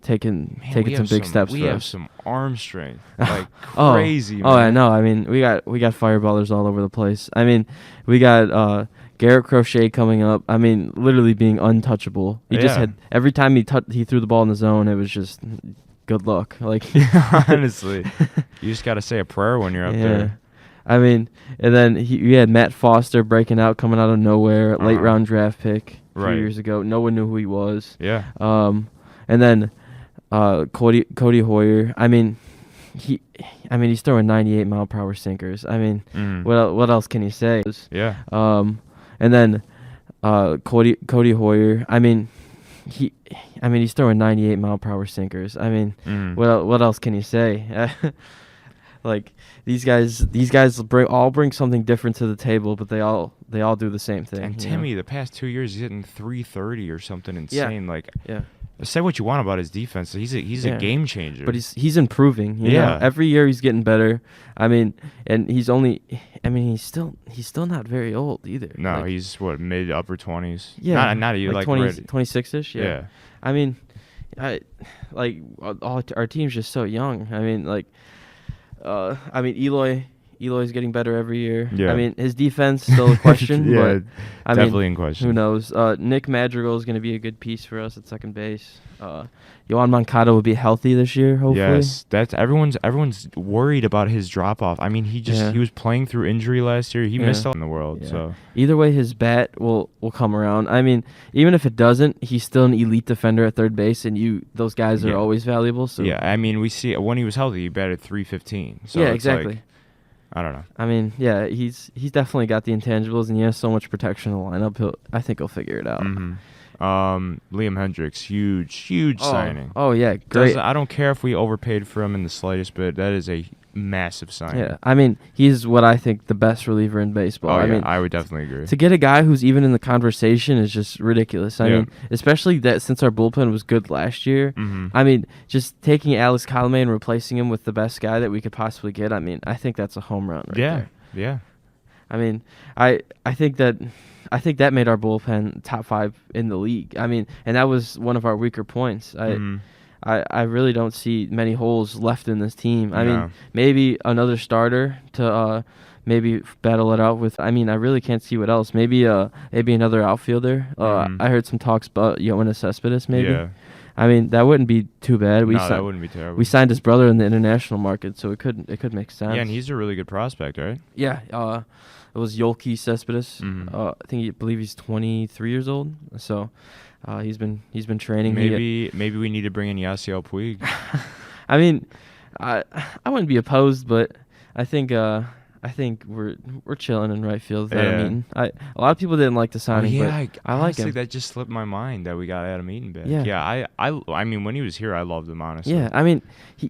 taking some big steps for us. We have some arm strength, like crazy. Man. I know. I mean, we got fireballers all over the place. I mean, we got Garrett Crochet coming up. I mean, literally being untouchable. He just had every time he threw the ball in the zone, it was just good luck. Like honestly, you just got to say a prayer when you're up there. I mean, and then we had Matt Foster breaking out, coming out of nowhere, late round draft pick a few years ago. No one knew who he was. Yeah. And then Cody Hoyer. I mean, he's throwing 98-mile-per-hour sinkers. I mean, what else can you say? Yeah. And then Cody Hoyer. I mean, he's throwing 98-mile-per-hour sinkers. I mean, what else can you say? Like these guys bring something different to the table, but they all do the same thing. And Timmy, the past 2 years, he's hitting 330 or something insane. Yeah. Say what you want about his defense. He's a game changer. But he's improving. You know? Every year he's getting better. I mean, and he's still not very old either. No, he's mid upper 20s. Yeah. Not you like 26ish. Yeah. I mean, our team's just so young. I mean, Eloy's getting better every year. Yeah. I mean, his defense still a question. Yeah, but definitely in question. Who knows? Nick Madrigal is going to be a good piece for us at second base. Yohan Moncada will be healthy this year, hopefully. Yes, that's everyone's worried about his drop off. I mean, he was playing through injury last year. He missed out in the world. Yeah. So either way, his bat will come around. I mean, even if it doesn't, he's still an elite defender at third base, and those guys are always valuable. So yeah, I mean, we see when he was healthy, he batted .315. So yeah, exactly. I don't know. I mean, yeah, he's definitely got the intangibles, and he has so much protection in the lineup. I think he'll figure it out. Mm-hmm. Liam Hendricks, huge signing. Oh yeah, great. I don't care if we overpaid for him in the slightest bit. That is a massive signing. Yeah, I mean, he's what I think the best reliever in baseball. I mean, I would definitely agree. To get a guy who's even in the conversation is just ridiculous. I mean, especially that since our bullpen was good last year. Mm-hmm. I mean, just taking Alex Colomé and replacing him with the best guy that we could possibly get. I mean, I think that's a home run right there. Yeah. I mean, I think that made our bullpen top 5 in the league. I mean, and that was one of our weaker points. I really don't see many holes left in this team. I mean, maybe another starter to maybe battle it out with. I mean, I really can't see what else. Maybe another outfielder. I heard some talks about Yoenis Cespedes maybe. Yeah. I mean, that wouldn't be too bad. That wouldn't be terrible. We signed his brother in the international market, so it could make sense. Yeah, and he's a really good prospect, right? Yeah. It was Yolki Cespedes. Mm-hmm. I believe he's 23 years old. So he's been training. Maybe we need to bring in Yasiel Puig. I mean, I wouldn't be opposed, but I think we're chilling in right field with Adam Eaton. A lot of people didn't like the signing, but I like him. That just slipped my mind that we got Adam Eaton back. Yeah. I mean, when he was here, I loved him, honestly. Yeah, I mean,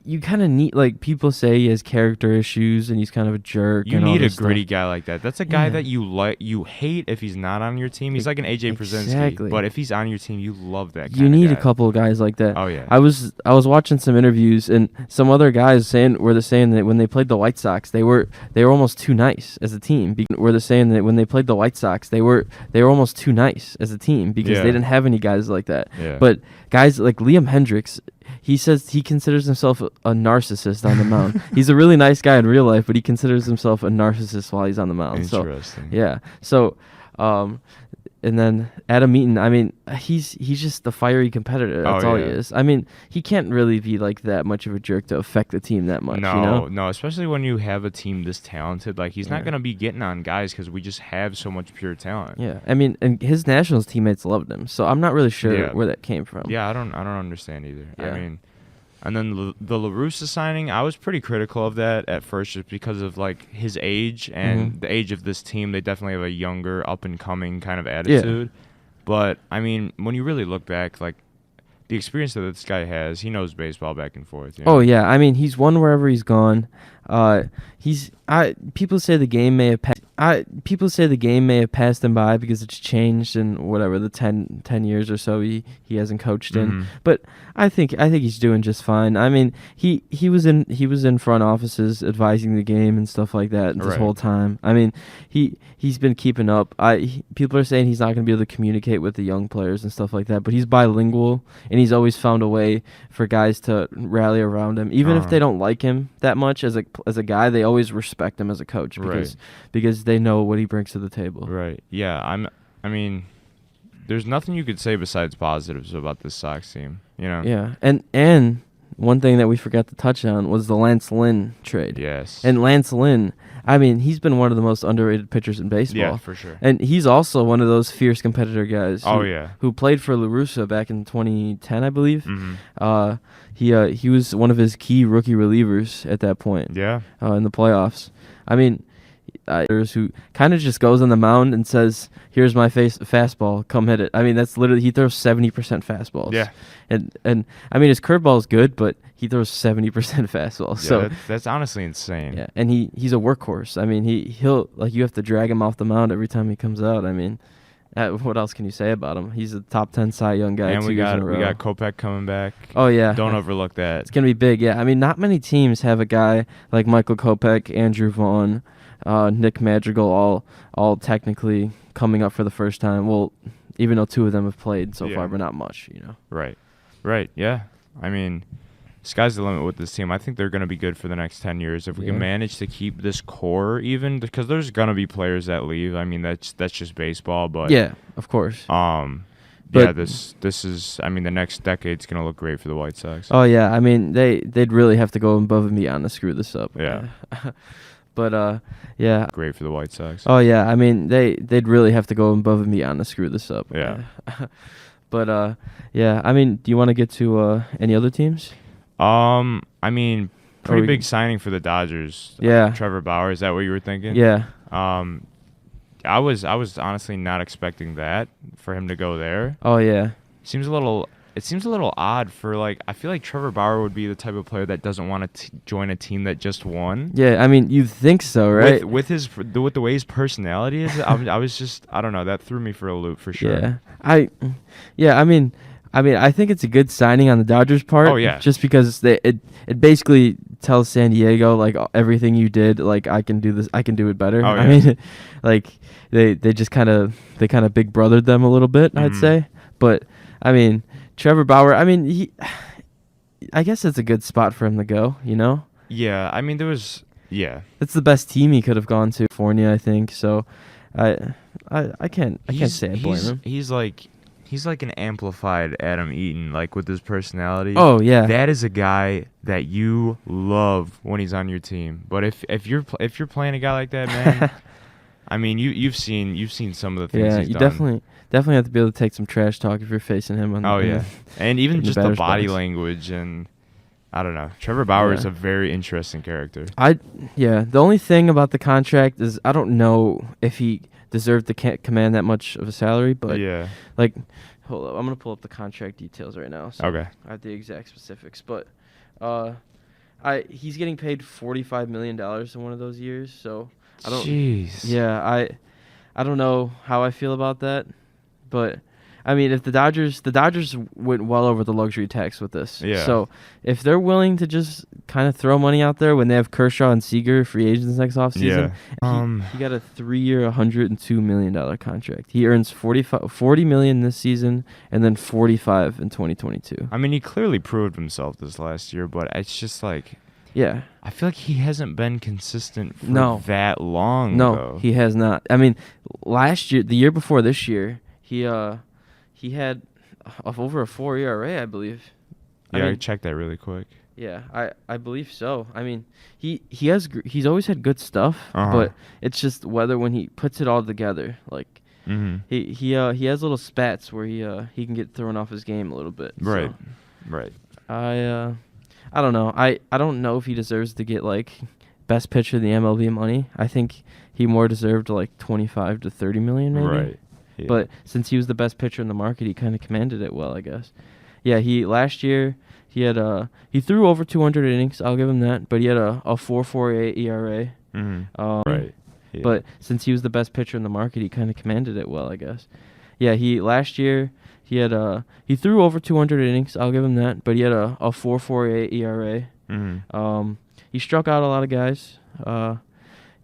you kind of need, like, people say he has character issues and he's kind of a jerk. You need a gritty guy like that. That's a guy that you hate if he's not on your team. He's like an AJ Przinsky, but if he's on your team, you love that guy. You need a couple of guys like that. Oh yeah. I was watching some interviews and some other guys were saying that when they played the White Sox, they were almost too nice as a team. Were saying that when they played the White Sox, they were almost too nice as a team because they didn't have any guys like that. Yeah. But guys like Liam Hendricks, he says he considers himself a narcissist on the mound. He's a really nice guy in real life, but he considers himself a narcissist while he's on the mound. Interesting. So, yeah. So, and then Adam Eaton, I mean, he's just a fiery competitor. That's all he is. I mean, he can't really be like that much of a jerk to affect the team that much. No, especially when you have a team this talented. Like, he's not going to be getting on guys because we just have so much pure talent. Yeah, I mean, and his Nationals teammates loved him, so I'm not really sure where that came from. Yeah, I don't understand either. Yeah. I mean, and then the La Russa signing, I was pretty critical of that at first just because of, like, his age and the age of this team. They definitely have a younger, up-and-coming kind of attitude. Yeah. But, I mean, when you really look back, like, the experience that this guy has, he knows baseball back and forth. You know? Oh, yeah. I mean, he's won wherever he's gone. People say the game may have passed him by because it's changed in whatever the 10 years or so he hasn't coached in. But I think he's doing just fine. I mean, he was in front offices advising the game and stuff like that this whole time. I mean, he's been keeping up. People are saying he's not going to be able to communicate with the young players and stuff like that, but he's bilingual and he's always found a way for guys to rally around him, even if they don't like him that much as a guy. They always respect him as a coach because they know what he brings to the table. Right. Yeah. I mean, there's nothing you could say besides positives about this Sox team. You know. Yeah. And one thing that we forgot to touch on was the Lance Lynn trade. Yes. And Lance Lynn, I mean, he's been one of the most underrated pitchers in baseball. Yeah, for sure. And he's also one of those fierce competitor guys. Who played for La Russa back in 2010, I believe. Mm-hmm. He was one of his key rookie relievers at that point. Yeah. In the playoffs. I mean, who kind of just goes on the mound and says, "Here's my fastball, come hit it." I mean, that's literally, he throws 70% fastballs. Yeah. And I mean, his curveball is good, but he throws 70% fastballs. Yeah, so that's honestly insane. Yeah, and he's a workhorse. I mean, he'll like, you have to drag him off the mound every time he comes out. I mean, what else can you say about him? He's a top 10 Cy Young guy. And we got Kopech coming back. Oh yeah, don't overlook that. It's gonna be big. Yeah, I mean, not many teams have a guy like Michael Kopech, Andrew Vaughn, Nick Madrigal, all technically coming up for the first time. Well, even though two of them have played so far, but not much, you know. Right. Yeah. I mean, sky's the limit with this team. I think they're going to be good for the next 10 years if we can manage to keep this core even, because there's going to be players that leave. I mean, that's just baseball, but yeah, of course. This is, I mean, the next decade's going to look great for the White Sox. Oh yeah, I mean, they'd really have to go above and beyond to screw this up. Yeah. But yeah, great for the White Sox. Oh yeah, I mean, they'd really have to go above and beyond to screw this up. Yeah. But yeah, I mean, do you want to get to any other teams? I mean, pretty big signing for the Dodgers. Yeah. Trevor Bauer, is that what you were thinking? Yeah. I was honestly not expecting that for him to go there. Oh yeah. It seems a little odd for, like, I feel like Trevor Bauer would be the type of player that doesn't want to join a team that just won. Yeah, I mean, you think so, right? With the way his personality is, I was just, I don't know, that threw me for a loop for sure. Yeah. I think it's a good signing on the Dodgers' part. Oh yeah. Just because it basically tells San Diego, like, everything you did, like, I can do this, I can do it better. Oh, yeah. I mean, like, they just kind of big brothered them a little bit, I'd say. But I mean, Trevor Bauer, I mean, I guess it's a good spot for him to go, you know? Yeah, I mean, it's the best team he could have gone to, California, I think. So I can't say I blame him. He's like an amplified Adam Eaton, like, with his personality. Oh yeah. That is a guy that you love when he's on your team. But if you're playing a guy like that, man, I mean, you've seen some of the things he's done. Yeah, you definitely have to be able to take some trash talk if you're facing him. And even just the body language, and I don't know. Trevor Bauer is a very interesting character. The only thing about the contract is I don't know if he deserved to command that much of a salary, but like, hold up, I'm gonna pull up the contract details right now. So okay. I have the exact specifics, but he's getting paid $45 million in one of those years, so I don't know how I feel about that. But I mean, if the Dodgers went well over the luxury tax with this. Yeah. So if they're willing to just kind of throw money out there when they have Kershaw and Seager free agents next offseason, he got a 3-year, $102 million contract. He earns $40 million this season and then $45 in 2022. I mean, he clearly proved himself this last year, but it's just like, yeah, I feel like he hasn't been consistent for that long. No, though. He has not. I mean, last year, the year before this year, he had over a 4 ERA, I believe. Yeah, I checked that really quick. Yeah, I believe so. I mean, he's always had good stuff, Uh-huh. but it's just whether when he puts it all together, like he has little spats where he can get thrown off his game a little bit. Right. So Right. I don't know. I don't know if he deserves to get like best pitcher of the MLB money. I think he more deserved like 25 to 30 million maybe. Right. Yeah. But since he was the best pitcher in the market, he kind of commanded it well, I guess. Yeah, last year he threw over 200 innings. I'll give him that. But he had a 4.48 ERA. Right. Yeah. But since he was the best pitcher in the market, he kind of commanded it well, I guess. Yeah, last year he threw over 200 innings. I'll give him that. But he had a 4.48 ERA. He struck out a lot of guys.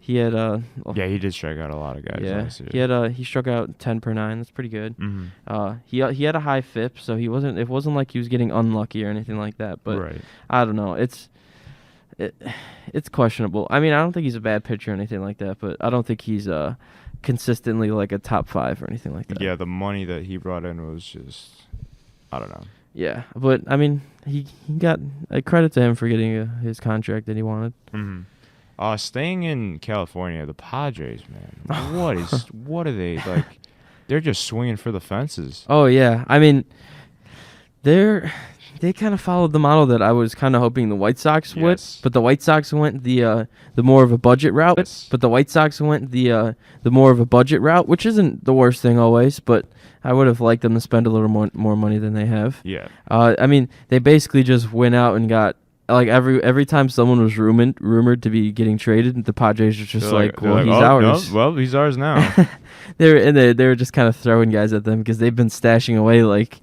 He had he did strike out a lot of guys last year. He struck out 10 per 9. That's pretty good. He had a high FIP, so it wasn't like he was getting unlucky or anything like that. But right. I don't know. It's questionable. I mean, I don't think he's a bad pitcher or anything like that, but I don't think he's consistently like a top 5 or anything like that. Yeah, the money that he brought in was just, I don't know. Yeah, but I mean, he got a credit to him for getting his contract that he wanted. Staying in California, the Padres, man. What are they like? They're just swinging for the fences. Oh yeah, I mean, they kind of followed the model that I was kind of hoping the White Sox would, but the White Sox went the more of a budget route. But the White Sox went the more of a budget route, which isn't the worst thing always, but I would have liked them to spend a little more money than they have. Yeah. I mean, they basically just went out and got like every time someone was rumored to be getting traded, the Padres were just he's ours. No, well, he's ours now. they were just kind of throwing guys at them because they've been stashing away like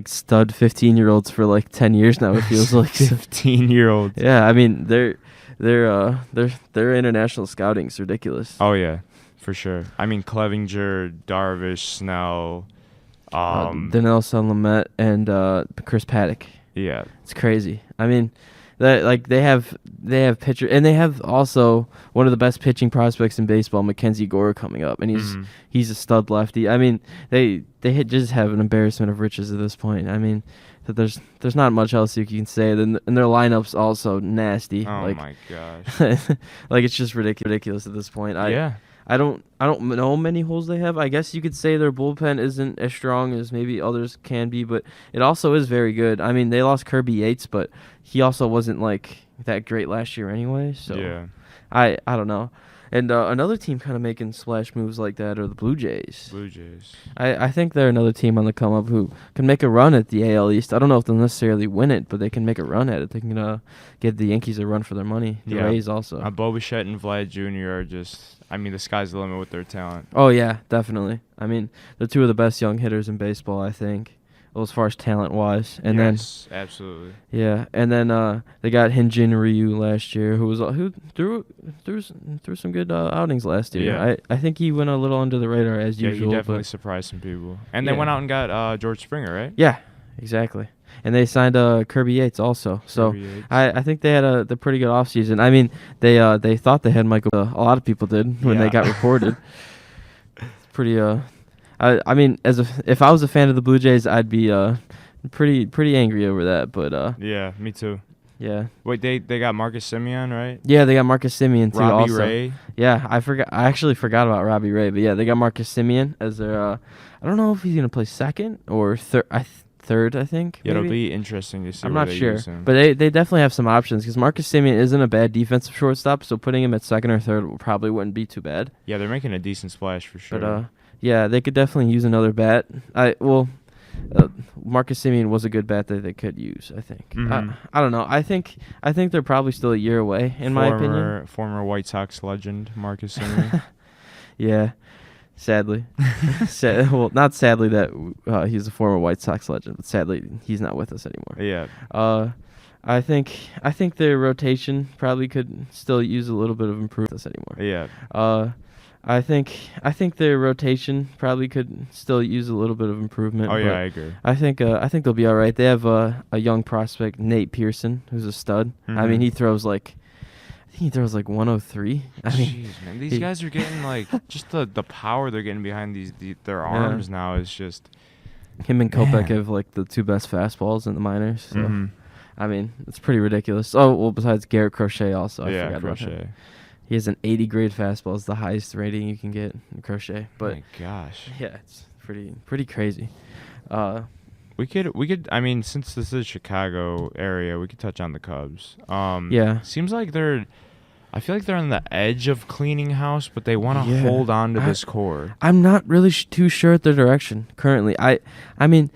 stud 15-year-olds for like 10 years now. It feels like 15-year-olds. Yeah, I mean their international scouting is ridiculous. Oh yeah, for sure. I mean Clevinger, Darvish, Snell, Dinelson Lamet, and Chris Paddock. Yeah, it's crazy. I mean, they have pitcher, and they have also one of the best pitching prospects in baseball, Mackenzie Gore, coming up, and he's a stud lefty. I mean, they just have an embarrassment of riches at this point. I mean, that there's not much else you can say. And their lineup's also nasty. Oh my gosh! Like it's just ridiculous at this point. I don't know many holes they have. I guess you could say their bullpen isn't as strong as maybe others can be, but it also is very good. I mean, they lost Kirby Yates, but he also wasn't like that great last year anyway. So yeah. I don't know. And another team kind of making splash moves like that are the Blue Jays. I think they're another team on the come up who can make a run at the AL East. I don't know if they'll necessarily win it, but they can make a run at it. They can give the Yankees a run for their money. The Rays also. Bo Bichette and Vlad Jr. are just, I mean, the sky's the limit with their talent. Oh, yeah, definitely. I mean, they're two of the best young hitters in baseball, I think. Well, as far as talent-wise. And yes, absolutely. Yeah, and then they got Hyun-Jin Ryu last year, who threw some good outings last year. Yeah. I think he went a little under the radar as usual. Yeah, he definitely surprised some people. And they went out and got George Springer, right? Yeah, exactly. And they signed Kirby Yates also. So I think they had the pretty good offseason. I mean, they thought they had Michael. A lot of people did when they got reported. It's pretty. I mean, if I was a fan of the Blue Jays, I'd be pretty angry over that. But yeah, me too. Yeah. Wait, they got Marcus Semien, right? Yeah, they got Marcus Semien too. Robbie also. Ray. Yeah, I actually forgot about Robbie Ray, but yeah, they got Marcus Semien as their. I don't know if he's gonna play second or third. I think. Yeah, maybe. It'll be interesting to see. I'm not sure, but they definitely have some options because Marcus Semien isn't a bad defensive shortstop, so putting him at second or third probably wouldn't be too bad. Yeah, they're making a decent splash for sure. But yeah, they could definitely use another bat. Marcus Semien was a good bat that they could use, I think. I don't know. I think they're probably still a year away, in my opinion. Former White Sox legend, Marcus Semien. Yeah. Sadly. Well, not sadly that he's a former White Sox legend, but sadly he's not with us anymore. Yeah. I think their rotation probably could still use a little bit of improvement anymore. Yeah. I think their rotation probably could still use a little bit of improvement. Oh yeah, I agree. I think they'll be all right. They have a young prospect, Nate Pearson, who's a stud. Mm-hmm. I mean, he throws like 103. I mean, jeez, man, these guys are getting like just the power they're getting behind their arms now is just. Him and Kopech Man. have like the two best fastballs in the minors. So. Mm-hmm. I mean, it's pretty ridiculous. Oh, well, besides Garrett Crochet also. I forgot about him. He has an 80 grade fastball. It's the highest rating you can get in Crochet. But my gosh. Yeah, it's pretty crazy. We could I mean, since this is Chicago area, we could touch on the Cubs. Yeah. Seems like I feel like they're on the edge of cleaning house, but they want to hold on to this core. I'm not really too sure at their direction currently. I mean,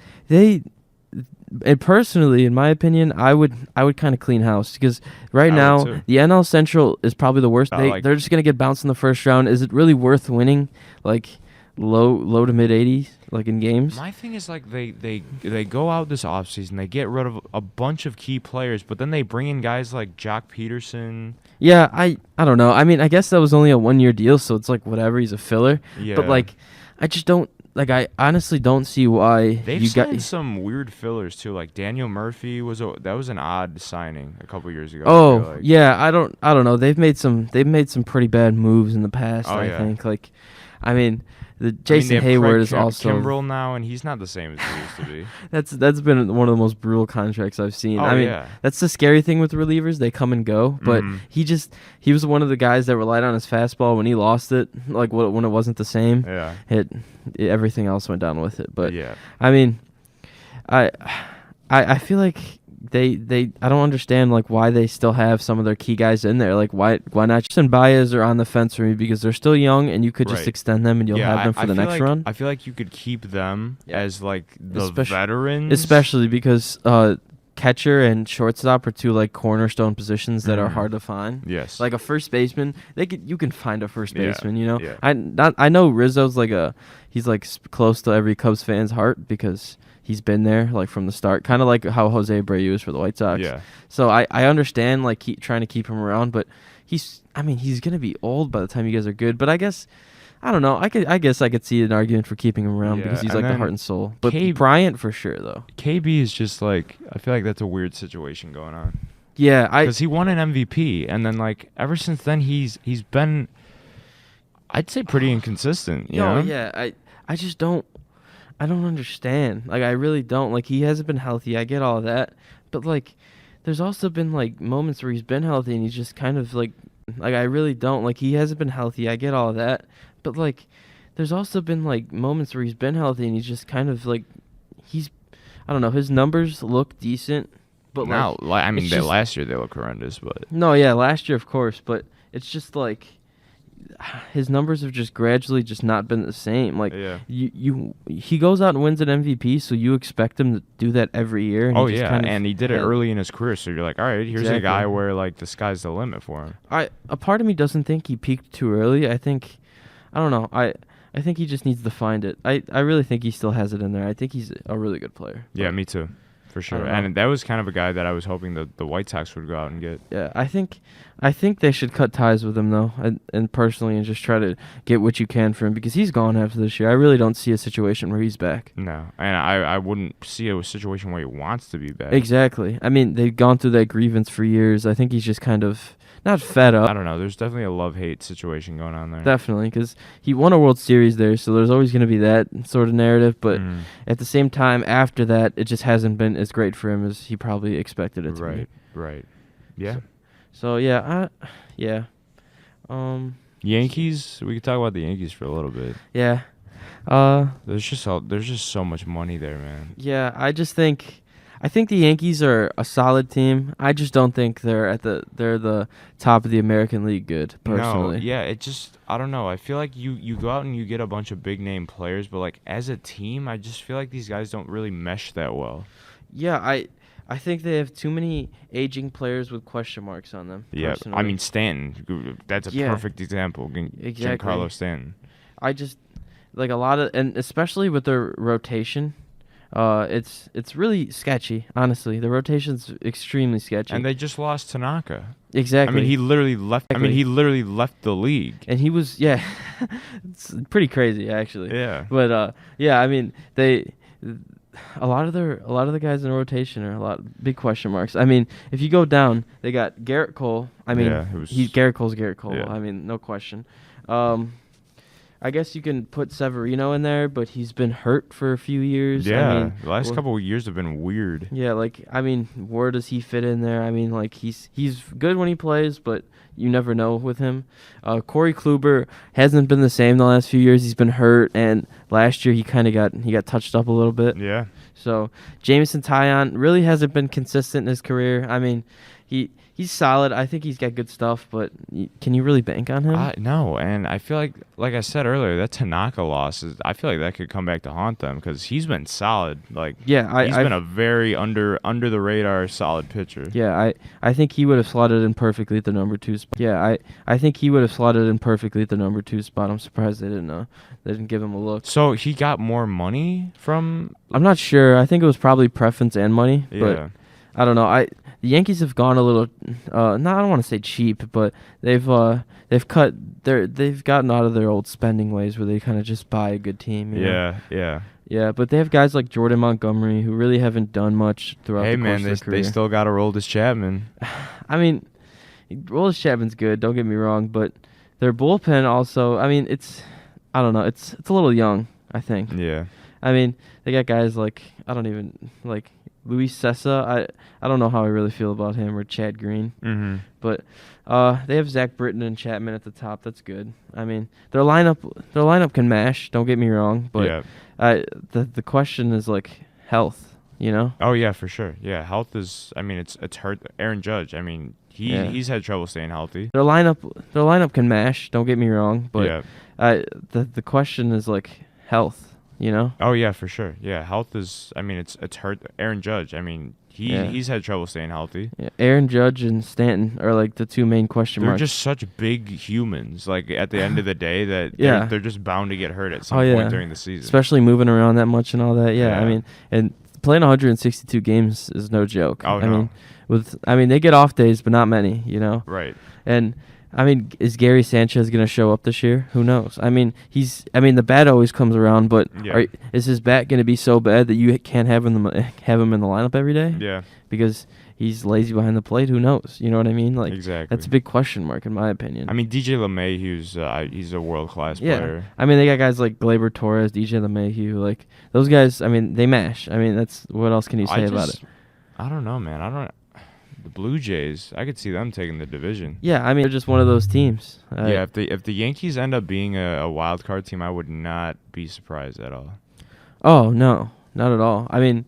and personally, in my opinion, I would kind of clean house because right now the NL Central is probably the worst. They're just gonna get bounced in the first round. Is it really worth winning like low to mid 80s like in games? My thing is like they go out this offseason, they get rid of a bunch of key players, but then they bring in guys like Jock Peterson. Yeah, I don't know. I mean, I guess that was only a 1-year deal, so it's like whatever. He's a filler. Yeah. But like, I just don't. Like, I honestly don't see why They've signed some weird fillers too. Like Daniel Murphy was an odd signing a couple years ago. Oh yeah, I don't know. They've made some pretty bad moves in the past. I think. Like, I mean, Jason Hayward is also Kimbrel now, and he's not the same as he used to be. That's been one of the most brutal contracts I've seen. I mean, that's the scary thing with relievers; they come and go. But he was one of the guys that relied on his fastball. When he lost it, like when it wasn't the same, everything else went down with it. But I mean, I feel like they I don't understand like why they still have some of their key guys in there. Like why not? Just and Baez are on the fence for me because they're still young and you could just extend them and you'll have them for the next run. I feel like you could keep them as like the veterans, especially because catcher and shortstop are two like cornerstone positions that are hard to find. Yes, like a first baseman, you can find a first baseman. You know, yeah. I know Rizzo's he's like close to every Cubs fan's heart because he's been there like from the start, kind of like how Jose Abreu is for the White Sox. Yeah. So I understand like trying to keep him around, but he's gonna be old by the time you guys are good. But I guess I don't know. I guess I could see an argument for keeping him around because he's like the heart and soul. But Bryant for sure though. KB is just like I feel like that's a weird situation going on. Yeah, because he won an MVP and then like ever since then he's been I'd say pretty inconsistent. You know? Yeah. I just don't. I don't understand. Like, I really don't. Like, he hasn't been healthy. I get all of that. But, like, there's also been, like, moments where he's been healthy and he's just kind of, like, I really don't. Like, he hasn't been healthy. I get all of that. But, like, there's also been, like, moments where he's been healthy and he's just kind of, like, I don't know. His numbers look decent. But, now, I mean, last year they look horrendous, but. No, yeah, last year, of course. But it's just, like, his numbers have just gradually just not been the same. Like he goes out and wins an MVP, so you expect him to do that every year. And and he did it early in his career, so you're like, all right, here's a guy where like the sky's the limit for him. A part of me doesn't think he peaked too early. I don't know. I think he just needs to find it. I really think he still has it in there. I think he's a really good player. Yeah, me too. For sure. And that was kind of a guy that I was hoping the White Sox would go out and get. Yeah, I think they should cut ties with him, though, and personally, and just try to get what you can for him, because he's gone after this year. I really don't see a situation where he's back. No, and I wouldn't see a situation where he wants to be back. Exactly. I mean, they've gone through that grievance for years. I think he's just kind of not fed up. I don't know. There's definitely a love-hate situation going on there. Definitely, because he won a World Series there, so there's always going to be that sort of narrative. But at the same time, after that, it just hasn't been as great for him as he probably expected it to be. Right. Yeah. So yeah. Yankees. We could talk about the Yankees for a little bit. Yeah. There's just so much money there, man. Yeah, I think the Yankees are a solid team. I just don't think they're the top of the American League good, personally. No, yeah, I don't know. I feel like you go out and you get a bunch of big name players, but like as a team, I just feel like these guys don't really mesh that well. Yeah, I think they have too many aging players with question marks on them. Yeah, personally. I mean Stanton. That's a perfect example. Exactly. Giancarlo Stanton. like a lot of, and especially with their rotation, it's really sketchy. Honestly, the rotation's extremely sketchy. And they just lost Tanaka. Exactly. I mean, he literally left. I mean, he literally left the league. And he was, yeah, it's pretty crazy actually. Yeah. But yeah, I mean, a lot of the guys in rotation are big question marks. I mean, if you go down, they got Garrett Cole. I mean, Garrett Cole's Garrett Cole. Yeah. I mean, no question. I guess you can put Severino in there, but he's been hurt for a few years. Yeah, I mean, the last couple of years have been weird. Yeah, like, I mean, where does he fit in there? I mean, like, he's good when he plays, but you never know with him. Corey Kluber hasn't been the same the last few years. He's been hurt, and last year he got touched up a little bit. Yeah. So Jameson Taillon really hasn't been consistent in his career. I mean, he's solid. I think he's got good stuff, but can you really bank on him? No, and I feel like I said earlier, that Tanaka loss I feel like that could come back to haunt them because he's been solid. Like, yeah, he's been a very under the radar solid pitcher. Yeah, I think he would have slotted in perfectly at the number 2 spot. Yeah, I think he would have slotted in perfectly at the number 2 spot. I'm surprised they didn't give him a look. So he got more money from? I'm not sure. I think it was probably preference and money. Yeah. But I don't know. The Yankees have gone a little, I don't want to say cheap, but they've gotten out of their old spending ways where they kind of just buy a good team. You know? Yeah. But they have guys like Jordan Montgomery who really haven't done much throughout the course of their career. They still got to roll this Chapman. I mean, Roldis Chapman's good. Don't get me wrong, but their bullpen also. I mean, I don't know. It's a little young, I think. Yeah. I mean, they got guys like Luis Sessa. I don't know how I really feel about him, or Chad Green. Mm-hmm. But they have Zach Britton and Chapman at the top. That's good. I mean, their lineup can mash. Don't get me wrong, but the question is like health. You know? Oh yeah, for sure. Yeah, health is. I mean, it's hurt. Aaron Judge. I mean, he's had trouble staying healthy. Their lineup can mash. Don't get me wrong, but the question is like health. You know? Oh yeah, for sure. Yeah, health is. I mean, it's hurt. Aaron Judge. I mean, he's had trouble staying healthy. Yeah, Aaron Judge and Stanton are like the two main question marks. They're just such big humans. Like at the end of the day, that they're just bound to get hurt at some point during the season. Especially moving around that much and all that. Yeah, I mean, and playing 162 games is no joke. Oh no. I mean, they get off days, but not many. You know? Right. And I mean, is Gary Sanchez going to show up this year? Who knows? I mean, the bat always comes around, but is his bat going to be so bad that you can't have him in the lineup every day? Yeah. Because he's lazy behind the plate. Who knows? You know what I mean? Like, exactly. That's a big question mark in my opinion. I mean, DJ LeMahieu's he's a world-class player. I mean, they got guys like Gleyber Torres, DJ LeMahieu. Like, those guys, I mean, they mash. I mean, that's what else can you say about it? I don't know, man. The Blue Jays, I could see them taking the division. Yeah, I mean, they're just one of those teams. If the Yankees end up being a wild card team, I would not be surprised at all. Oh, no, not at all. I mean,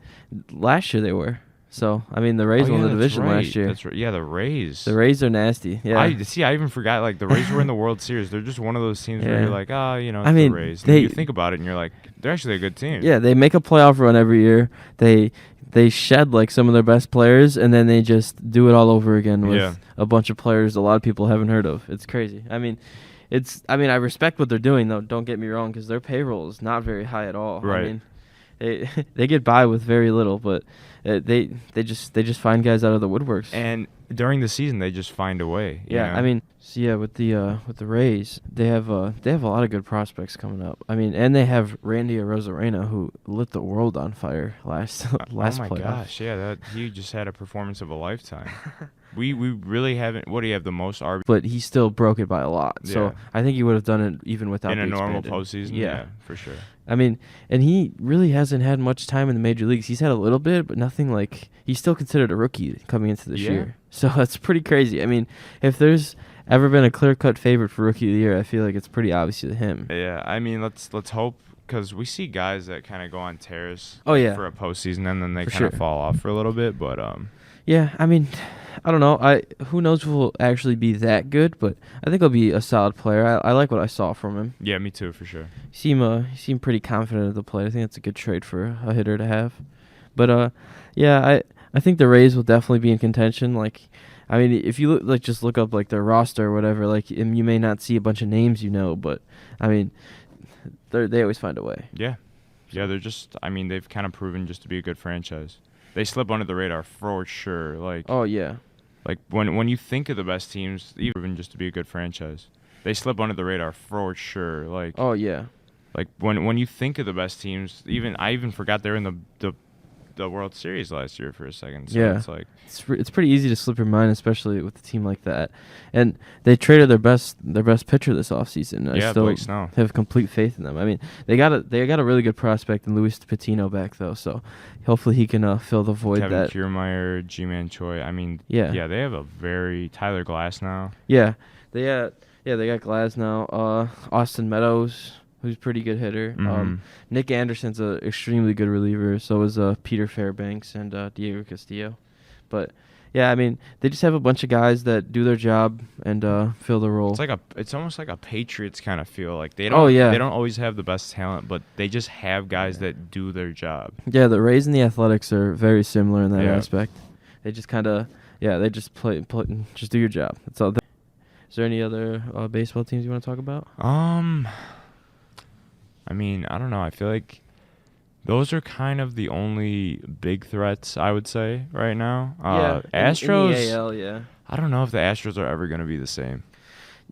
last year they were. So, I mean, the Rays won the division last year. That's right. Yeah, the Rays. The Rays are nasty. Yeah. I even forgot, like, the Rays were in the World Series. They're just one of those teams where you're like, it's the Rays. And you think about it, and you're like, they're actually a good team. Yeah, they make a playoff run every year. They shed, like, some of their best players, and then they just do it all over again with a bunch of players a lot of people haven't heard of. It's crazy. I mean, I respect what they're doing, though. Don't get me wrong, because their payroll is not very high at all. Right. I mean, they get by with very little, but they just find guys out of the woodworks. And during the season, they just find a way. Yeah, you know? I mean, with the Rays, they have a lot of good prospects coming up. I mean, and they have Randy Arozarena, who lit the world on fire last playoff. Oh my gosh, yeah, he just had a performance of a lifetime. We really haven't. What do you have the most RBI? But he still broke it by a lot. Yeah. So I think he would have done it even without in a normal expanded postseason. Yeah, for sure. I mean, and he really hasn't had much time in the major leagues. He's had a little bit, but nothing like. He's still considered a rookie coming into this year. So that's pretty crazy. I mean, if there's ever been a clear-cut favorite for Rookie of the Year, I feel like it's pretty obviously him. Yeah, I mean, let's hope, because we see guys that kind of go on tears for a postseason, and then they kind of fall off for a little bit. But yeah, I mean, I don't know. Who knows if he'll actually be that good, but I think he'll be a solid player. I like what I saw from him. Yeah, me too, for sure. He seemed pretty confident at the plate. I think that's a good trade for a hitter to have. But I think the Rays will definitely be in contention. Like, I mean, if you look up like their roster or whatever, like, you may not see a bunch of names, but I mean, they always find a way. Yeah. Yeah, they're just, I mean, they've kind of proven just to be a good franchise. They slip under the radar for sure. Like, Oh, yeah. like when you think of the best teams, even just to be a good franchise, they slip under the radar for sure. Like, Oh, yeah. like when you think of the best teams, I even forgot they're in the World Series last year for a second. So Yeah. it's like It's pretty easy to slip your mind, especially with a team like that. And they traded their best pitcher this offseason. I still Blake Snell. have complete faith in them. I mean, they got a really good prospect in Luis Patino back though, so hopefully he can fill the void Kevin that. Kiermaier, G-Man Choi. I mean, Yeah. they have a very Tyler Glass now. Yeah, they got Glasnow, Austin Meadows, who's a pretty good hitter. Mhm. Nick Anderson's an extremely good reliever. So is Peter Fairbanks and Diego Castillo. But yeah, I mean, they just have a bunch of guys that do their job and fill the role. It's almost like a Patriots kind of feel. Like they Oh, yeah. they don't always have the best talent, but they just have guys that do their job. Yeah, the Rays and the Athletics are very similar in that Yeah. aspect. They just kind of, they just play, just do your job. That's all. Is there any other baseball teams you want to talk about? I mean, I don't know. I feel like those are kind of the only big threats, I would say, right now. Astros. In the AL, yeah. I don't know if the Astros are ever going to be the same.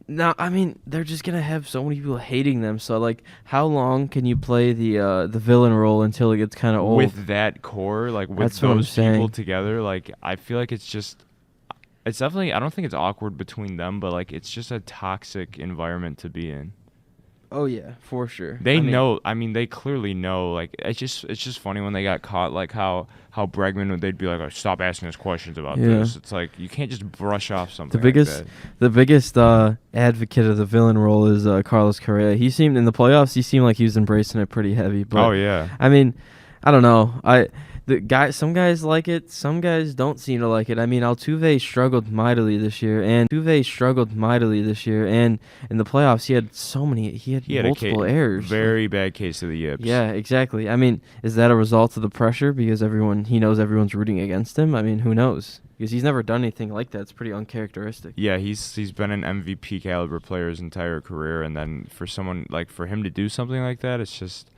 No, I mean, they're just gonna have so many people hating them. So like, how long can you play the villain role until it gets kind of old? With that core, like with That's what I'm those people saying. together, like I feel like it's definitely. I don't think it's awkward between them, but like it's just a toxic environment to be in. Oh yeah, for sure. They know. I mean, they clearly know. Like, it's just funny when they got caught. Like how Bregman, they'd be like, "Oh, stop asking us questions about this." It's like you can't just brush off something. The biggest advocate of the villain role is Carlos Correa. He seemed in the playoffs. He seemed like he was embracing it pretty heavy. But, oh yeah. I mean, I don't know. Some guys like it, some guys don't seem to like it. I mean, Altuve struggled mightily this year, and in the playoffs he had multiple errors. Very bad case of the yips. Yeah, exactly. I mean, is that a result of the pressure because he knows everyone's rooting against him? I mean, who knows? Because he's never done anything like that. It's pretty uncharacteristic. Yeah, he's been an MVP caliber player his entire career, and then for him to do something like that, it's just.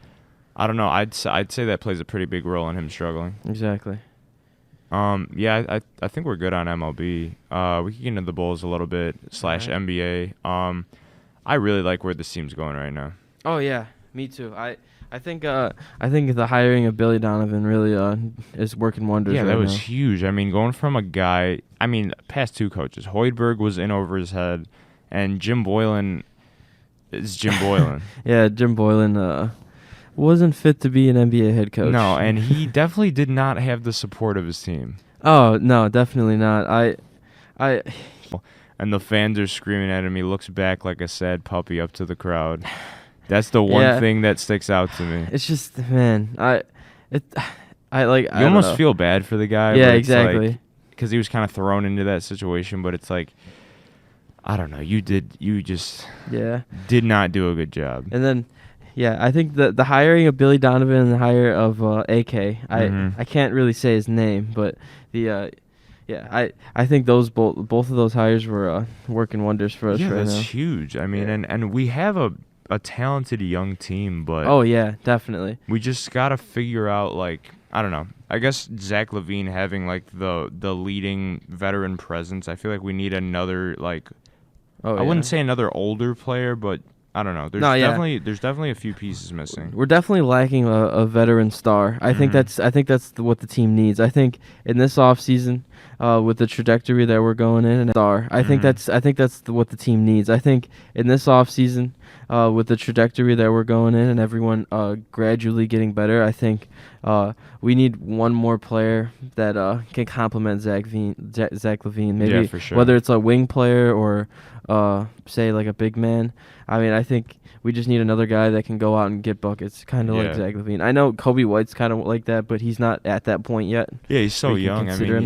I don't know. I'd say that plays a pretty big role in him struggling. Exactly. Yeah, I think we're good on MLB. We can get into the Bulls a little bit / NBA. I really like where this team's going right now. Oh yeah, me too. I think the hiring of Billy Donovan really is working wonders. Yeah, right that was now. huge. I mean, going from a guy. I mean, past two coaches, Hoiberg was in over his head, and Jim Boylan is Jim Boylan. Yeah, Jim Boylan. Wasn't fit to be an NBA head coach. No, and he definitely did not have the support of his team. Oh no, definitely not. And the fans are screaming at him. He looks back like a sad puppy up to the crowd. That's the one thing that sticks out to me. It's just, man, you almost feel bad for the guy. Yeah, but exactly. Because he was kind of thrown into that situation, but it's like, I don't know. You just did not do a good job. And then. Yeah, I think the hiring of Billy Donovan and the hire of AK, I can't really say his name, but I think both of those hires were working wonders for us right now. Yeah, that's huge. I mean, and we have a talented young team, but oh yeah, definitely. We just gotta figure out I don't know. I guess Zach LaVine having the leading veteran presence. I feel like we need another I wouldn't say another older player, but. I don't know. There's definitely a few pieces missing. We're definitely lacking a veteran star. I think that's what the team needs. I think in this offseason, with the trajectory that we're going in, I think that's what the team needs. I think in this offseason, with the trajectory that we're going in and everyone gradually getting better, I think we need one more player that can complement Zach LaVine. Maybe yeah, for sure. Whether it's a wing player or say like a big man. I mean, I think we just need another guy that can go out and get buckets, kind of like Zach LaVine. I know Kobe White's kind of like that, but he's not at that point yet. Yeah, he's so young. I mean,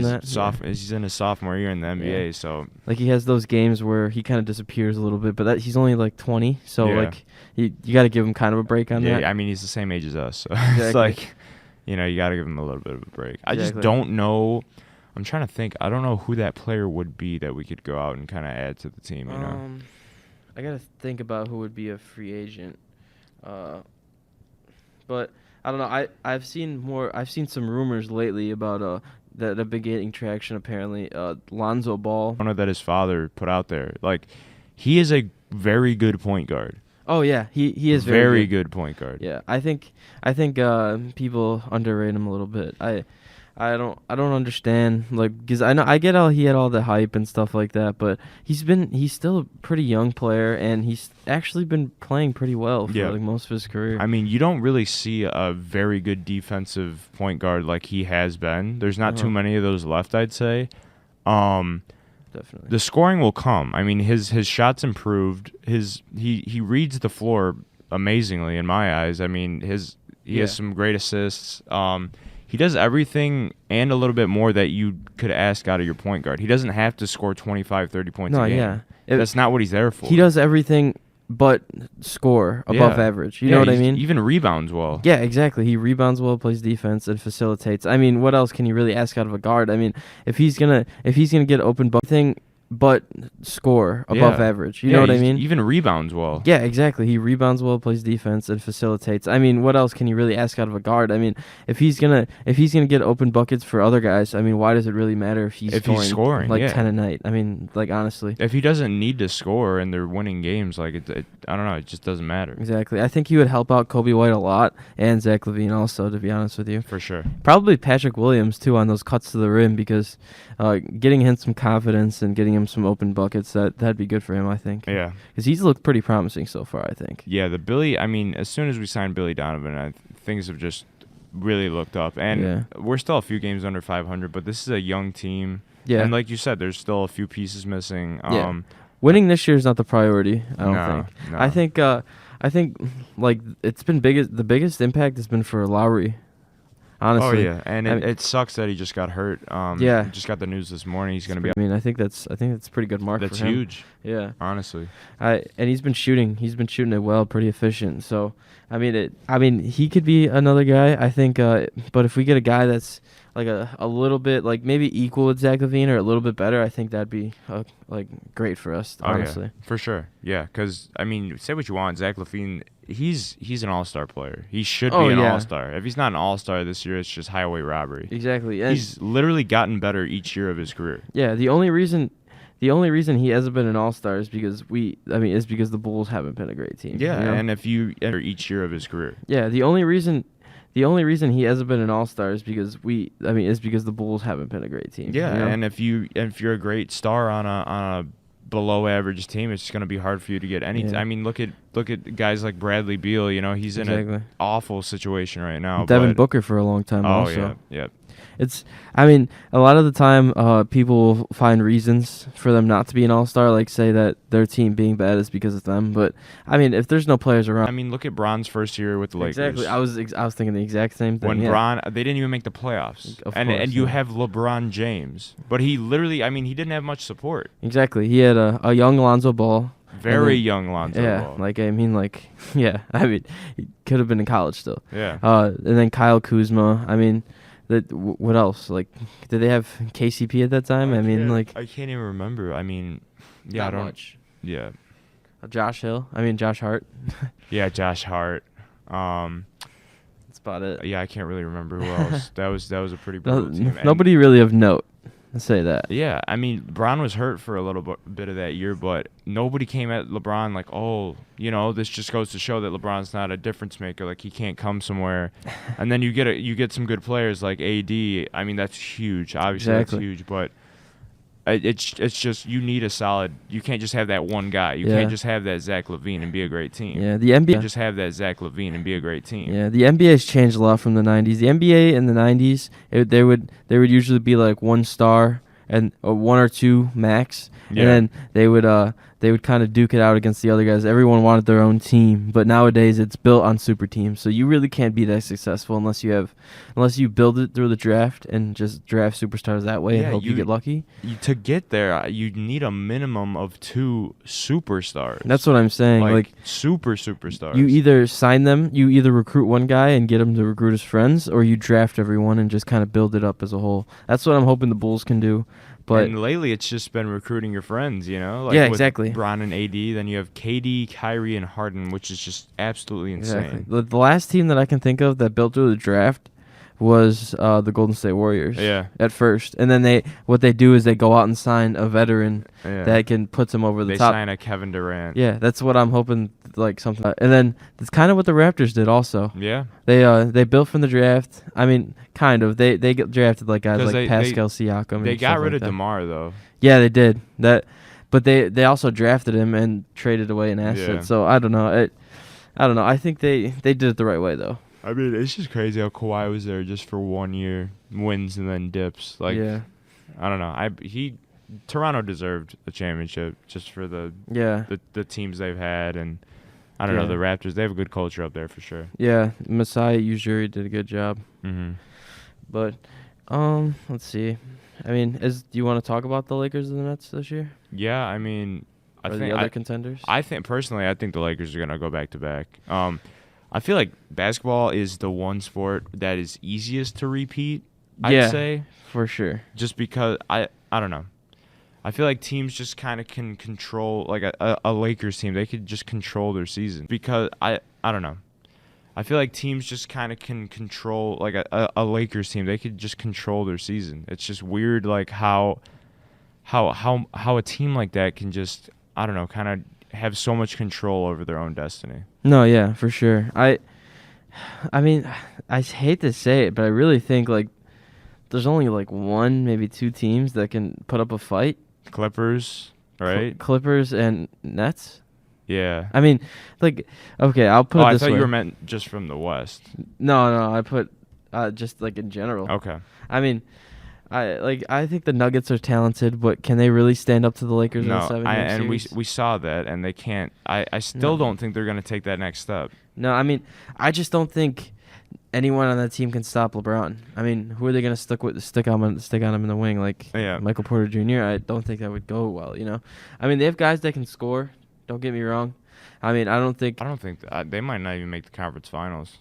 he's in his sophomore year in the NBA, so like he has those games where he kind of disappears a little bit, but he's only like 20, so you got to give him kind of a break on that. Yeah, I mean, he's the same age as us, so exactly. It's like, you got to give him a little bit of a break. I just don't know. I'm trying to think. I don't know who that player would be that we could go out and kind of add to the team, I got to think about who would be a free agent. But I don't know. I've seen some rumors lately about that have been getting traction. Apparently, Lonzo Ball. That his father put out there. Like, he is a very good point guard. Oh yeah, he is very good point guard. Yeah, I think people underrate him a little bit. I don't understand, like, because I get how he had all the hype and stuff like that, but he's still a pretty young player, and he's actually been playing pretty well for like most of his career. I mean, you don't really see a very good defensive point guard like he has been. There's not too many of those left, I'd say. Definitely. The scoring will come. I mean, his shots improved. He reads the floor amazingly in my eyes. I mean, he has some great assists. He does everything and a little bit more that you could ask out of your point guard. He doesn't have to score 25, 30 points a game. Yeah. That's not what he's there for. He does everything but score above average. You know what I mean? Even rebounds well. Yeah, exactly. He rebounds well, plays defense, and facilitates. I mean, what else can you really ask out of a guard? I mean, if he's gonna get open thing, but score above average. You know what I mean? Even rebounds well. Yeah, exactly. He rebounds well, plays defense, and facilitates. I mean, what else can you really ask out of a guard? I mean, if he's gonna get open buckets for other guys, I mean, why does it really matter if he's scoring like 10 a night? I mean, like, honestly, if he doesn't need to score and they're winning games, like it I don't know, it just doesn't matter. Exactly. I think he would help out Kobe White a lot, and Zach LaVine also, to be honest with you. For sure. Probably Patrick Williams too on those cuts to the rim, because getting him some confidence and getting him some open buckets, that'd be good for him, I think. Yeah. Because he's looked pretty promising so far, I think. Yeah, I mean, as soon as we signed Billy Donovan, things have just really looked up. And we're still a few games under 500, but this is a young team. Yeah. And like you said, there's still a few pieces missing. Winning this year is not the priority, I don't think. No. I think like it's been the biggest impact has been for Lowry. Honestly. Oh yeah, and it sucks that he just got hurt. Just got the news this morning he's going to be. I mean, I think that's a pretty good mark. That's for him. Huge. Yeah. Honestly. And he's been shooting it well, pretty efficient. So I mean, he could be another guy. I think. But if we get a guy that's like a little bit, like maybe equal with Zach LaVine or a little bit better, I think that'd be like great for us. Honestly. Yeah, for sure. Yeah, because I mean, say what you want, Zach LaVine. He's an all-star player. He should be an all-star. If he's not an all-star this year, it's just highway robbery. Exactly. And he's literally gotten better each year of his career. Yeah, the only reason he hasn't been an all-star is because the Bulls haven't been a great team. Yeah, you know? And if you enter each year of his career. Yeah, the only reason he hasn't been an all-star is because the Bulls haven't been a great team. Yeah, you know? And if you're a great star on a below average team, it's just going to be hard for you to get any. I mean, look at guys like Bradley Beal. You know, he's in an awful situation right now. Devin Booker for a long time. Also. Yeah. I mean, a lot of the time, people will find reasons for them not to be an all-star, like say that their team being bad is because of them. But I mean, if there's no players around, I mean, look at Bron's first year with the Lakers. Exactly, I was thinking the exact same thing. When Bron, they didn't even make the playoffs, and you have LeBron James, but he literally, I mean, he didn't have much support. Exactly, he had a young Lonzo Ball. Very young Lonzo Ball. He could have been in college still. Yeah. And then Kyle Kuzma. I mean. What else? Like, did they have KCP at that time? I can't even remember. I mean, not much. Yeah. Josh Hart. Yeah, Josh Hart. That's about it. Yeah, I can't really remember who else. That was a pretty brutal team. Nobody really of note. Let's say that. Yeah, I mean, Bron was hurt for a little bit of that year, but nobody came at LeBron like, oh, you know, this just goes to show that LeBron's not a difference maker. Like, he can't come somewhere, and then you get some good players like AD. I mean, that's huge. Obviously, That's huge, but it's just you need a solid. You can't just have that one guy. You can't just have that Zach LaVine and be a great team. Yeah, the NBA just have that Zach LaVine and be a great team. Yeah, the NBA has changed a lot from the '90s. The NBA in the '90s, they would usually be like one star and one or two max, and then they would kind of duke it out against the other guys. Everyone wanted their own team, but nowadays it's built on super teams. So you really can't be that successful unless you build it through the draft and just draft superstars that way and hope you get lucky. To get there, you need a minimum of 2 superstars. That's what I'm saying. Like superstars. You either sign them, you either recruit one guy and get him to recruit his friends, or you draft everyone and just kind of build it up as a whole. That's what I'm hoping the Bulls can do. But and lately, it's just been recruiting your friends, Like yeah, with exactly. Bron and AD, then you have KD, Kyrie, and Harden, which is just absolutely insane. Exactly. The last team that I can think of that built through the draft was the Golden State Warriors. Yeah. At first, and then what they do is they go out and sign a veteran Yeah. that puts them over the They top. sign a Kevin Durant. Yeah, that's what I'm hoping. Like something, and then that's kind of what the Raptors did also. Yeah. They built from the draft. I mean, kind of. They get drafted like guys 'Cause like Pascal Siakam. They and got stuff rid like of that. DeMar though. Yeah, they did that, but they also drafted him and traded away an asset. Yeah. So I don't know. I don't know. I think they did it the right way though. I mean, it's just crazy how Kawhi was there just for 1 year, wins and then dips. Like, yeah. I don't know. Toronto deserved a championship just for the teams they've had, and I don't know, the Raptors. They have a good culture up there for sure. Yeah, Masai Ujiri did a good job. Mm-hmm. But let's see. I mean, do you want to talk about the Lakers and the Nets this year? Yeah, I mean, I think the other contenders. I think the Lakers are gonna go back to back. I feel like basketball is the one sport that is easiest to repeat. I'd say for sure. Just because I don't know. I feel like teams just kind of can control, like a Lakers team. They could just control their season because I don't know. I feel like teams just kind of can control, like a Lakers team. They could just control their season. It's just weird, like how a team like that can just, I don't know, kind of have so much control over their own destiny. No, yeah, for sure. I mean, I hate to say it, but I really think like there's only like one, maybe two teams that can put up a fight. Clippers, right? Clippers and Nets. Yeah. I mean, like, okay, I'll put it this way. I thought you were meant just from the West. No, I put just like in general. Okay. I mean, I think the Nuggets are talented, but can they really stand up to the Lakers in the 7-game series? We saw that, and they can't. I still don't think they're going to take that next step. No, I mean, I just don't think anyone on that team can stop LeBron. I mean, who are they going to stick on him in the wing? Like Michael Porter Jr.? I don't think that would go well, I mean, they have guys that can score. Don't get me wrong. I mean, I don't think they might not even make the conference finals.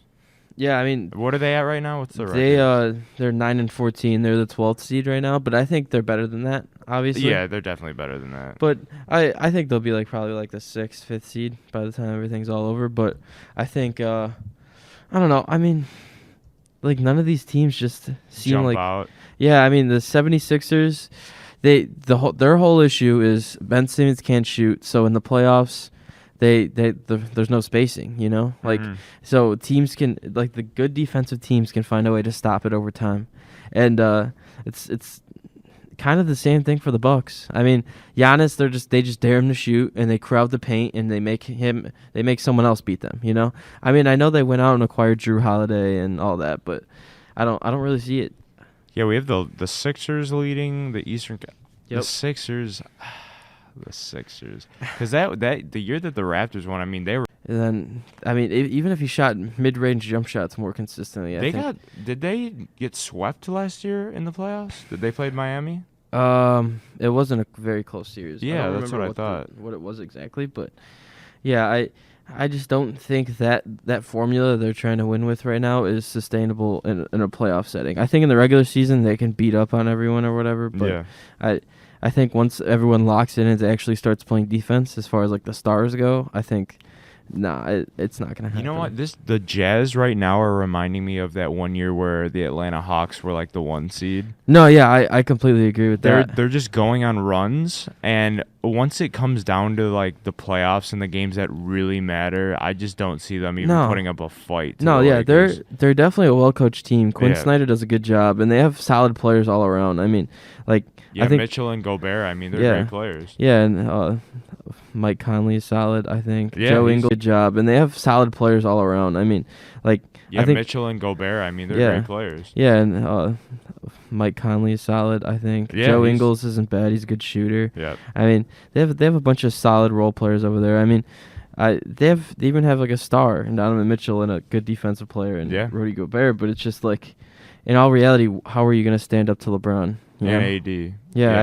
Yeah, I mean, what are they at right now? What's the record? They're 9-14. They're the 12th seed right now, but I think they're better than that. Obviously. Yeah, they're definitely better than that. But I think they'll be like probably like the 6th, 5th seed by the time everything's all over. But I think I don't know. I mean, like none of these teams just seem jump like out. Yeah, I mean the 76ers. Their whole issue is Ben Simmons can't shoot, so in the playoffs. There's no spacing, like so teams can like the good defensive teams can find a way to stop it over time, and it's kind of the same thing for the Bucks. I mean, Giannis, they just dare him to shoot and they crowd the paint and they make someone else beat them. I mean, I know they went out and acquired Drew Holiday and all that, but I don't really see it. Yeah, we have the Sixers leading the Eastern. Yep. The Sixers. Because the year that the Raptors won, I mean, they were. And then, I mean, even if he shot mid-range jump shots more consistently, Did they get swept last year in the playoffs? Did they play Miami? It wasn't a very close series. Yeah, that's what I thought. What it was exactly, but yeah, I just don't think that formula they're trying to win with right now is sustainable in a playoff setting. I think in the regular season they can beat up on everyone or whatever, but I think once everyone locks in and actually starts playing defense, as far as like the stars go, I think, it's not gonna happen. You know what? The Jazz right now are reminding me of that one year where the Atlanta Hawks were like the 1 seed. No, yeah, I completely agree with that. They're just going on runs, and once it comes down to like the playoffs and the games that really matter, I just don't see them even putting up a fight. They're definitely a well-coached team. Quinn Snyder does a good job, and they have solid players all around. I mean, like I think Mitchell and Gobert. I mean, they're great players. Yeah, and Mike Conley is solid. I think Joe Ingles, good job, and they have solid players all around. I mean, like I think Mitchell and Gobert. I mean, they're great players. Yeah, and Mike Conley is solid. I think Joe Ingles isn't bad. He's a good shooter. Yeah. I mean, they have a bunch of solid role players over there. I mean, they even have like a star in Donovan Mitchell and a good defensive player and Rudy Gobert. But it's just like, in all reality, how are you going to stand up to LeBron? And AD. Yeah,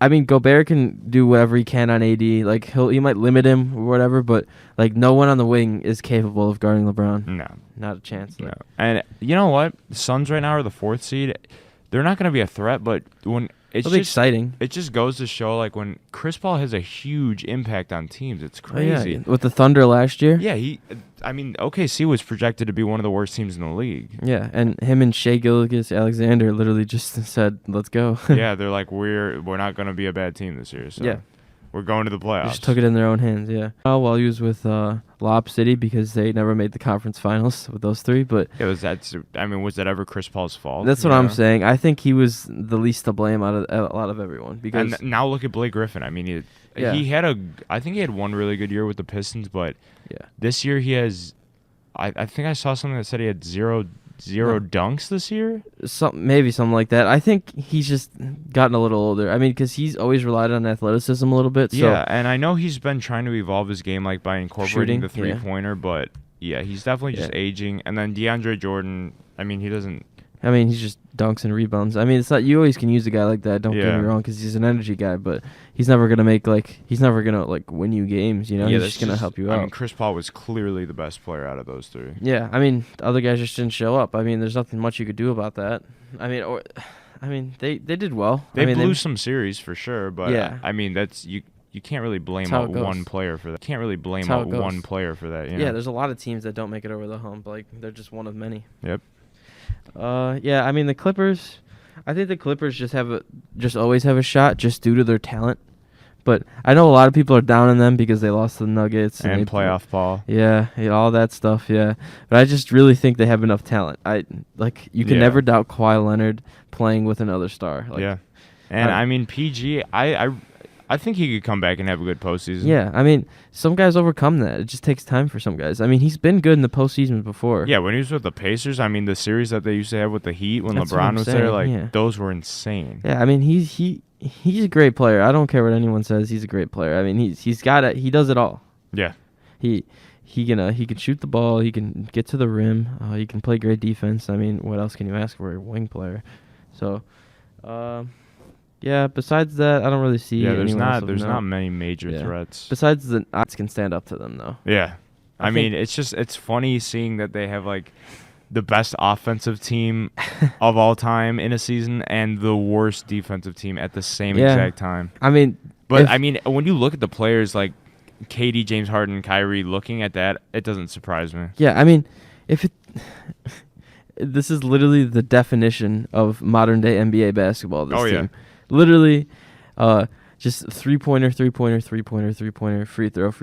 I mean, Gobert can do whatever he can on AD. Like he might limit him or whatever, but like no one on the wing is capable of guarding LeBron. No, not a chance. No, and you know what? The Suns right now are the 4th seed. they're not going to be a threat, but when it's It'll be just exciting. It just goes to show, like, when Chris Paul has a huge impact on teams, it's crazy. Oh, yeah. With the Thunder last year. Yeah, OKC was projected to be one of the worst teams in the league. Yeah, and him and Shai Gilgeous-Alexander literally just said, "Let's go." Yeah, they're like, we're not going to be a bad team this year. So Yeah. we're going to the playoffs. Just took it in their own hands, yeah. Well, he was with Lob City because they never made the conference finals with those three, but Yeah, was that ever Chris Paul's fault? that's what I'm saying. I think he was the least to blame out of a lot of everyone. Because And now look at Blake Griffin. I mean, I think he had one really good year with the Pistons, but this year he has. I think I saw something that said he had zero dunks this year. Maybe something like that. I think he's just gotten a little older. I mean, because he's always relied on athleticism a little bit. So. Yeah, and I know he's been trying to evolve his game, like by incorporating the Shooting, three-pointer, but yeah, he's definitely just aging. And then Deandre Jordan, I mean, he doesn't. I mean, he's just dunks and rebounds. I mean, it's not, you always can use a guy like that. Don't get me wrong, because he's an energy guy, but he's never gonna win you games. You know, he's just gonna help you out. I mean, Chris Paul was clearly the best player out of those three. Yeah, I mean, the other guys just didn't show up. I mean, there's nothing much you could do about that. I mean, they did well. They blew some series for sure, but I mean, that's you can't really blame out one player for that. Can't really blame out one player for that. You know? Yeah, there's a lot of teams that don't make it over the hump. Like, they're just one of many. Yep. Yeah, I mean, the Clippers, I think the Clippers just always have a shot just due to their talent. But I know a lot of people are down on them because they lost to the Nuggets. And playoff Paul. Yeah, all that stuff, yeah. But I just really think they have enough talent. You can never doubt Kawhi Leonard playing with another star. Yeah. And, I mean, PG, I think he could come back and have a good postseason. Yeah, I mean, some guys overcome that. It just takes time for some guys. I mean, he's been good in the postseason before. Yeah, when he was with the Pacers, I mean, the series that they used to have with the Heat when LeBron was there, those were insane. Yeah, I mean, he's a great player. I don't care what anyone says. He's a great player. I mean, he's got it. He does it all. Yeah. He can shoot the ball. He can get to the rim. He can play great defense. I mean, what else can you ask for a wing player? So, yeah, besides that, I don't really see. Yeah, there's not many major threats. Besides the odds can stand up to them though. Yeah. I mean, it's funny seeing that they have like the best offensive team of all time in a season and the worst defensive team at the same exact time. I mean, when you look at the players like KD, James Harden, Kyrie, looking at that, it doesn't surprise me. Yeah, I mean, this is literally the definition of modern day NBA basketball. This team. Literally, just three-pointer, free throw.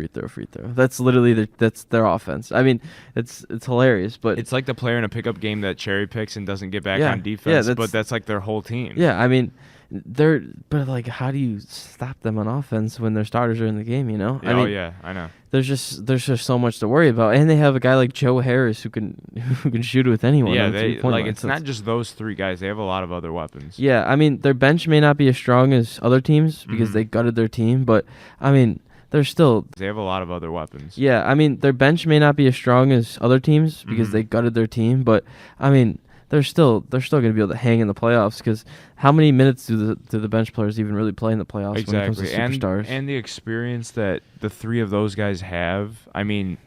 That's literally that's their offense. I mean, it's hilarious, but it's like the player in a pickup game that cherry picks and doesn't get back on defense. But that's like their whole team. Yeah, I mean, but like, how do you stop them on offense when their starters are in the game? You know? I know. There's just so much to worry about, and they have a guy like Joe Harris who can shoot with anyone. Yeah, it's not just those three guys. They have a lot of other weapons. Yeah, I mean, their bench may not be as strong as other teams because they gutted their team, but I mean, they have a lot of other weapons. Yeah, I mean, their bench may not be as strong as other teams because they gutted their team, but I mean, they're still going to be able to hang in the playoffs because how many minutes do the bench players even really play in the playoffs when it comes to superstars? And the experience that the three of those guys have. I mean,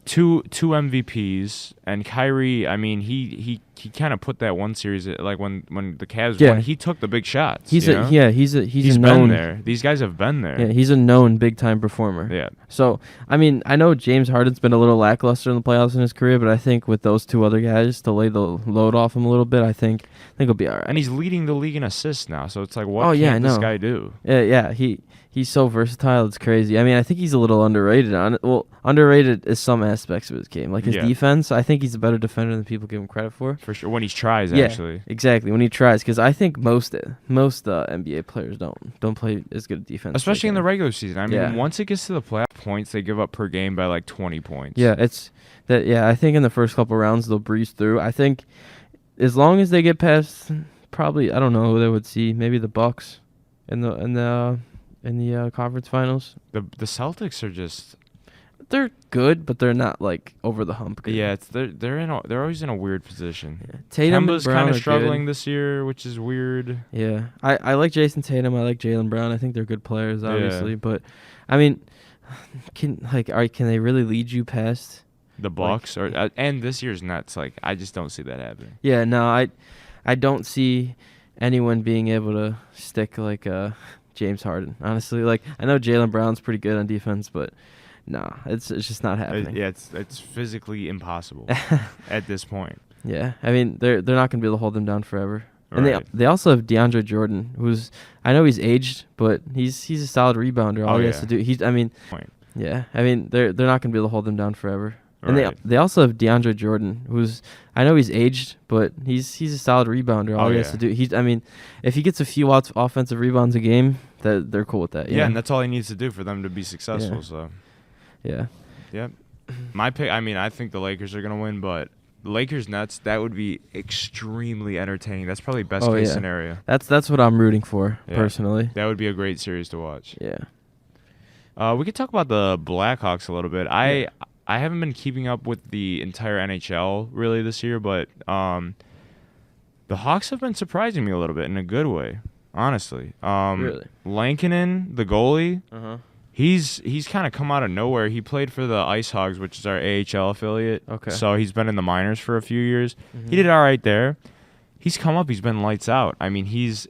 two MVPs, and Kyrie, I mean, he kind of put that one series, like when the Cavs won, he took the big shots. He's a known, been there. These guys have been there. Yeah, he's a known big time performer. Yeah. So I mean, I know James Harden's been a little lackluster in the playoffs in his career, but I think with those two other guys to lay the load off him a little bit, I think he'll be all right. And he's leading the league in assists now, so it's like, what can this guy do? Yeah, he's so versatile, it's crazy. I mean, I think he's a little underrated underrated is some aspects of his game. Like his defense, I think he's a better defender than people give him credit for. For sure, when he tries, actually. Exactly, when he tries, because I think most NBA players don't play as good defense. Especially in the regular season. I mean, once it gets to the playoff points, they give up per game by like 20 points. Yeah, I think in the first couple rounds they'll breeze through. I think as long as they get past, probably, I don't know who they would see, maybe the Bucks in the conference finals. The Celtics are just, they're good, but they're not like over the hump good. Yeah, they're always in a weird position. Yeah. Tatum Kemba's kind of struggling this year, which is weird. Yeah, I like Jason Tatum. I like Jaylen Brown. I think they're good players, obviously. But I mean, can they really lead you past the Bucks? And this year's nuts. Like, I just don't see that happening. Yeah, no, I don't see anyone being able to stick like James Harden. Honestly, like I know Jaylen Brown's pretty good on defense, but nah, it's just not happening. It's physically impossible at this point. Yeah, I mean they're not gonna be able to hold him down forever. And Right. they also have Deandre Jordan, who's I know he's aged, but he's a solid rebounder. All he has to do Point. yeah, I mean they're not gonna be able to hold him down forever. And Right. they also have Deandre Jordan, who's I know he's aged, but he's a solid rebounder. All he has to do if he gets a few offensive rebounds a game, that they're cool with that. Yeah, and that's all he needs to do for them to be successful. Yeah. So yeah. Yep. My pick. I mean, I think the Lakers are gonna win, but Lakers Nets, that would be extremely entertaining. That's probably best case scenario. That's what I'm rooting for personally. That would be a great series to watch. Yeah. We could talk about the Blackhawks a little bit. I haven't been keeping up with the entire NHL really this year, but the Hawks have been surprising me a little bit in a good way, honestly. Really? Lankinen, the goalie, Uh-huh. he's kind of come out of nowhere. He played for the Ice Hogs, which is our AHL affiliate. Okay. So he's been in the minors for a few years. Mhm. He did all right there. He's come up. He's been lights out. I mean, he's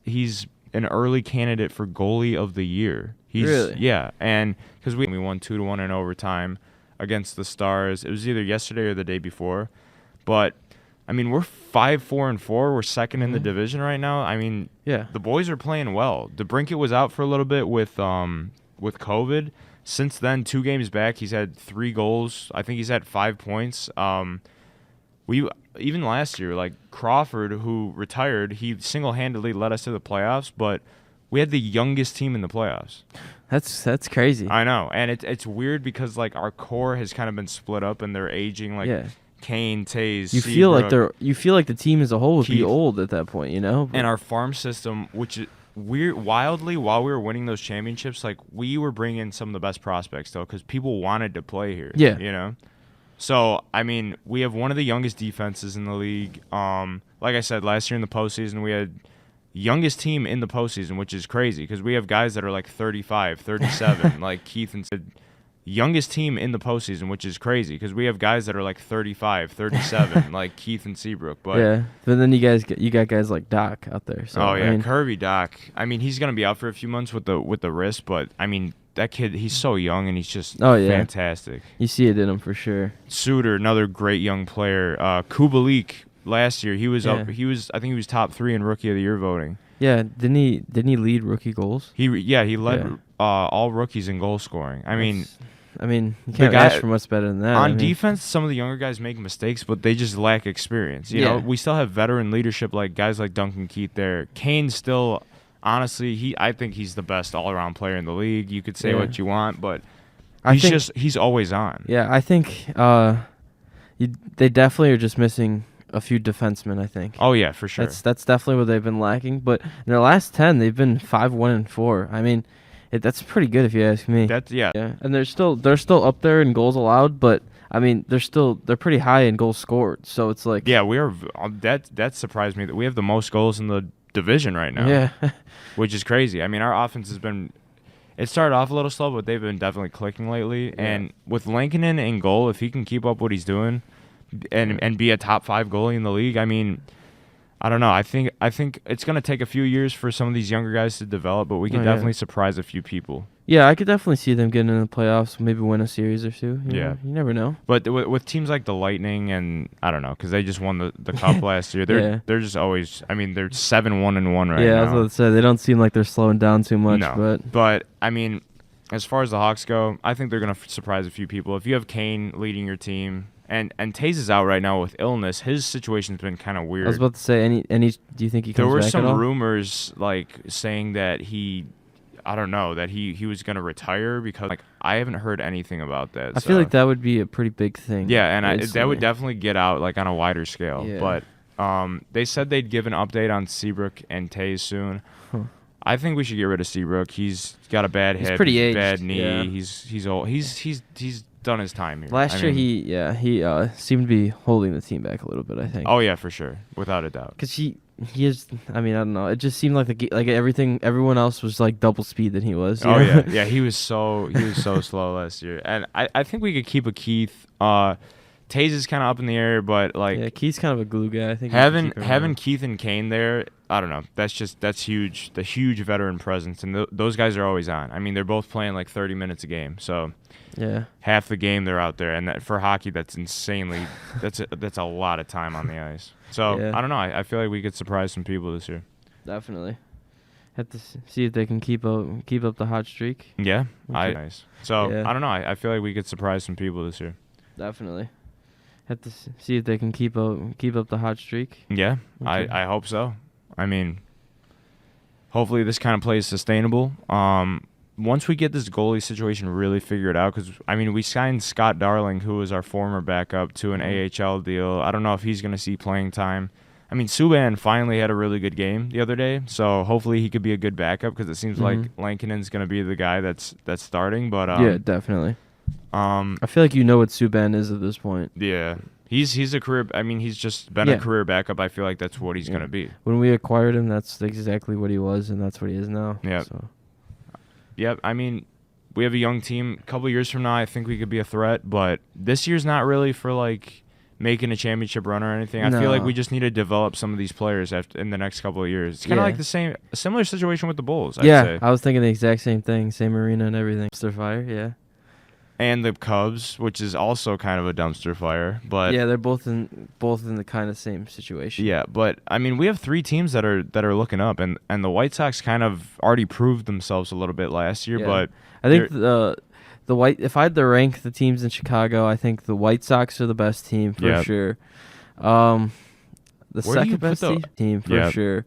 an early candidate for goalie of the year. Really? Yeah, and because we won 2-1 in overtime against the Stars. It was either yesterday or the day before. But, I mean, we're 5-4-4. We're second in the division right now. I mean, Yeah. the boys are playing well. DeBrincat was out for a little bit with COVID. Since then, 2 games back, he's had 3 goals. I think he's had 5 points. We even last year, like Crawford, who retired, he single-handedly led us to the playoffs, but we had the youngest team in the playoffs. That's crazy. I know, and it's weird because like our core has kind of been split up and they're aging. Like Kane, Taze, you feel like the team as a whole would be old at that point, you know. And our farm system, which is wildly, while we were winning those championships, like we were bringing some of the best prospects though, because people wanted to play here. Yeah, you know. So I mean, we have one of the youngest defenses in the league. Like I said, last year in the postseason, we had youngest team in the postseason, which is crazy because we have guys that are like 35, 37, like Keith and said. Youngest team in the postseason, which is crazy because we have guys that are like 35, 37, like Keith and Seabrook. But then you got guys like Doc out there. So, I mean, Kirby Doc. I mean, he's gonna be out for a few months with the wrist, but I mean, that kid, he's so young and he's just fantastic. You see it in him for sure. Suter, another great young player. Kubalik last year, he was up. I think he was top 3 in Rookie of the Year voting. Yeah, didn't he lead rookie goals? He led all rookies in goal scoring. I mean, you can't ask for much better than that. On defense, some of the younger guys make mistakes, but they just lack experience. You know, we still have veteran leadership, like guys like Duncan Keith there. Kane still, honestly, I think he's the best all-around player in the league. You could say what you want, but he's always on. Yeah, I think they definitely are just missing a few defensemen, I think. Oh yeah, for sure. That's definitely what they've been lacking. But in their last 10, they've been 5-1-4. I mean, that's pretty good if you ask me. Yeah. And they're still up there in goals allowed, but I mean they're pretty high in goals scored. So it's like we are. That surprised me that we have the most goals in the division right now. Yeah, which is crazy. I mean, our offense has been. It started off a little slow, but they've been definitely clicking lately. Yeah. And with Lankinen in goal, if he can keep up what he's doing, and be a top 5 goalie in the league, I mean, I don't know. I think it's going to take a few years for some of these younger guys to develop, but we can definitely surprise a few people. Yeah, I could definitely see them getting in the playoffs, maybe win a series or 2. You never know. But with teams like the Lightning and I don't know, because they just won the cup last year. They're just always. I mean, they're 7-1-1 right now. Yeah, I was about to say they don't seem like they're slowing down too much. No, but I mean, as far as the Hawks go, I think they're going to surprise a few people. If you have Kane leading your team. And Taze is out right now with illness. His situation's been kind of weird. I was about to say, any? Do you think he comes back at all? There were some rumors like saying that he was going to retire because like I haven't heard anything about that. I feel like that would be a pretty big thing. Yeah, and that would definitely get out like on a wider scale. Yeah. But they said they'd give an update on Seabrook and Taze soon. Huh. I think we should get rid of Seabrook. He's got a bad hip, pretty aged. Bad knee. Yeah. He's old. He's done his time here. Last year he seemed to be holding the team back a little bit, I think. Oh yeah, for sure, without a doubt. Because he is. I mean, I don't know. It just seemed like everyone else was like double speed than he was. Oh yeah. He was so slow last year, and I think we could keep a Keith. Taze is kind of up in the air, but like yeah, Keith's kind of a glue guy. I think you can keep him having around. Keith and Kane there, I don't know. That's huge. The huge veteran presence, and those guys are always on. I mean, they're both playing like 30 minutes a game, so Yeah. half the game they're out there, and for hockey, that's insanely. that's a lot of time on the ice. So Yeah. I don't know. I feel like we could surprise some people this year. Definitely. Have to see if they can keep up the hot streak. Yeah, Okay. nice. So Yeah. I don't know. I feel like we could surprise some people this year. Definitely. Have to see if they can keep up the hot streak. Yeah, Okay. I hope so. I mean, hopefully this kind of play is sustainable. Once we get this goalie situation really figured out, because, I mean, we signed Scott Darling, who was our former backup, to an AHL deal. I don't know if he's going to see playing time. I mean, Subban finally had a really good game the other day, so hopefully he could be a good backup, because it seems like Lankinen's going to be the guy that's starting. But Yeah, definitely. I feel like you know what Subban is at this point. yeah, he's a career. I mean, he's just been a career backup. I feel like that's what he's going to be. When we acquired him, that's exactly what he was, and that's what he is now. Yeah. So. Yep. I mean, we have a young team. A couple years from now, I think we could be a threat. But this year's not really for like making a championship run or anything. I feel like we just need to develop some of these players in the next couple of years. It's kind of like a similar situation with the Bulls. I'd say. I was thinking the exact same thing. Same arena and everything. Dumpster fire. Yeah. And the Cubs, which is also kind of a dumpster fire. But yeah, they're both in the kind of same situation. yeah, but I mean, we have three teams that are looking up, and the White Sox kind of already proved themselves a little bit last year. Yeah. But I think the if I had to rank the teams in Chicago, I think the White Sox are the best team for sure. The second best team for sure.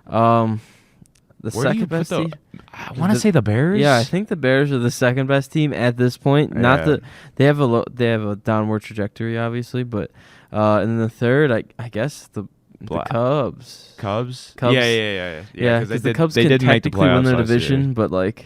The second best team. I want to say the Bears. Yeah, I think the Bears are the second best team at this point. They have a downward trajectory, obviously, but and then the third, I guess the Cubs. Cubs. Cubs. Yeah. Because the Cubs they can did make the technically win their playoffs last division, year. but like,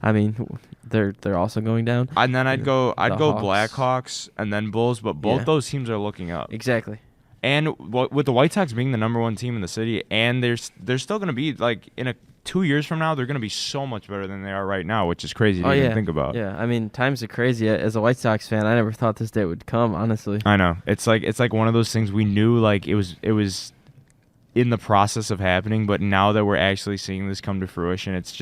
I mean, they're also going down. And then I'd go Hawks. Blackhawks and then Bulls, but both those teams are looking up. Exactly. And with the White Sox being the number one team in the city, and they're still going to be like in 2 years from now, they're going to be so much better than they are right now, which is crazy to even think about. Yeah, I mean, times are crazy. As a White Sox fan, I never thought this day would come, honestly. I know. It's like one of those things we knew like it was in the process of happening, but now that we're actually seeing this come to fruition, it's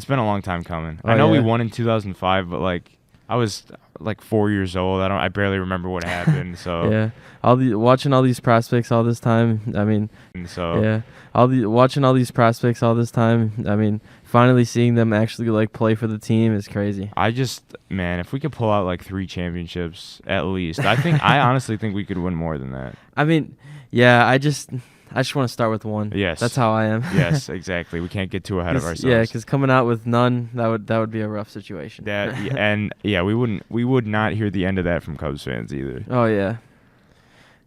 been a long time coming. I know we won in 2005, but like I was like 4 years old. I barely remember what happened. So yeah, watching all these prospects all this time. I mean, watching all these prospects all this time. I mean, finally seeing them actually like play for the team is crazy. Man, if we could pull out like 3 championships at least, I honestly think we could win more than that. I mean, yeah, I just want to start with 1. Yes, that's how I am. Yes, exactly. We can't get too ahead of ourselves. Yeah, because coming out with none, that would be a rough situation. We would not hear the end of that from Cubs fans either. Oh yeah.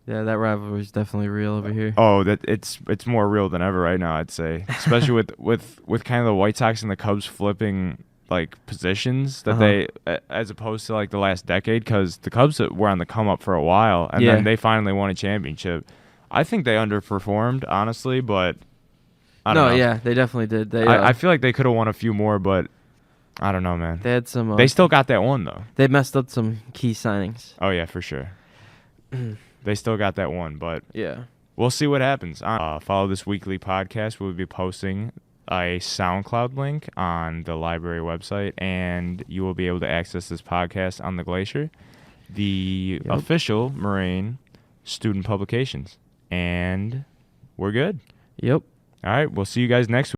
Yeah, that rivalry is definitely real over here. Oh, that it's more real than ever right now, I'd say. Especially with kind of the White Sox and the Cubs flipping like positions that they, as opposed to like the last decade, because the Cubs were on the come up for a while, and then they finally won a championship. I think they underperformed, honestly, but I don't know. Yeah, they definitely did. I feel like they could have won a few more, but I don't know, man. They had some. They still got that one though. They messed up some key signings. Oh yeah, for sure. They still got that one, but yeah, we'll see what happens. Follow this weekly podcast. We'll be posting a SoundCloud link on the library website, and you will be able to access this podcast on the Glacier, the official Moraine student publications. And we're good. Yep. All right. We'll see you guys next week.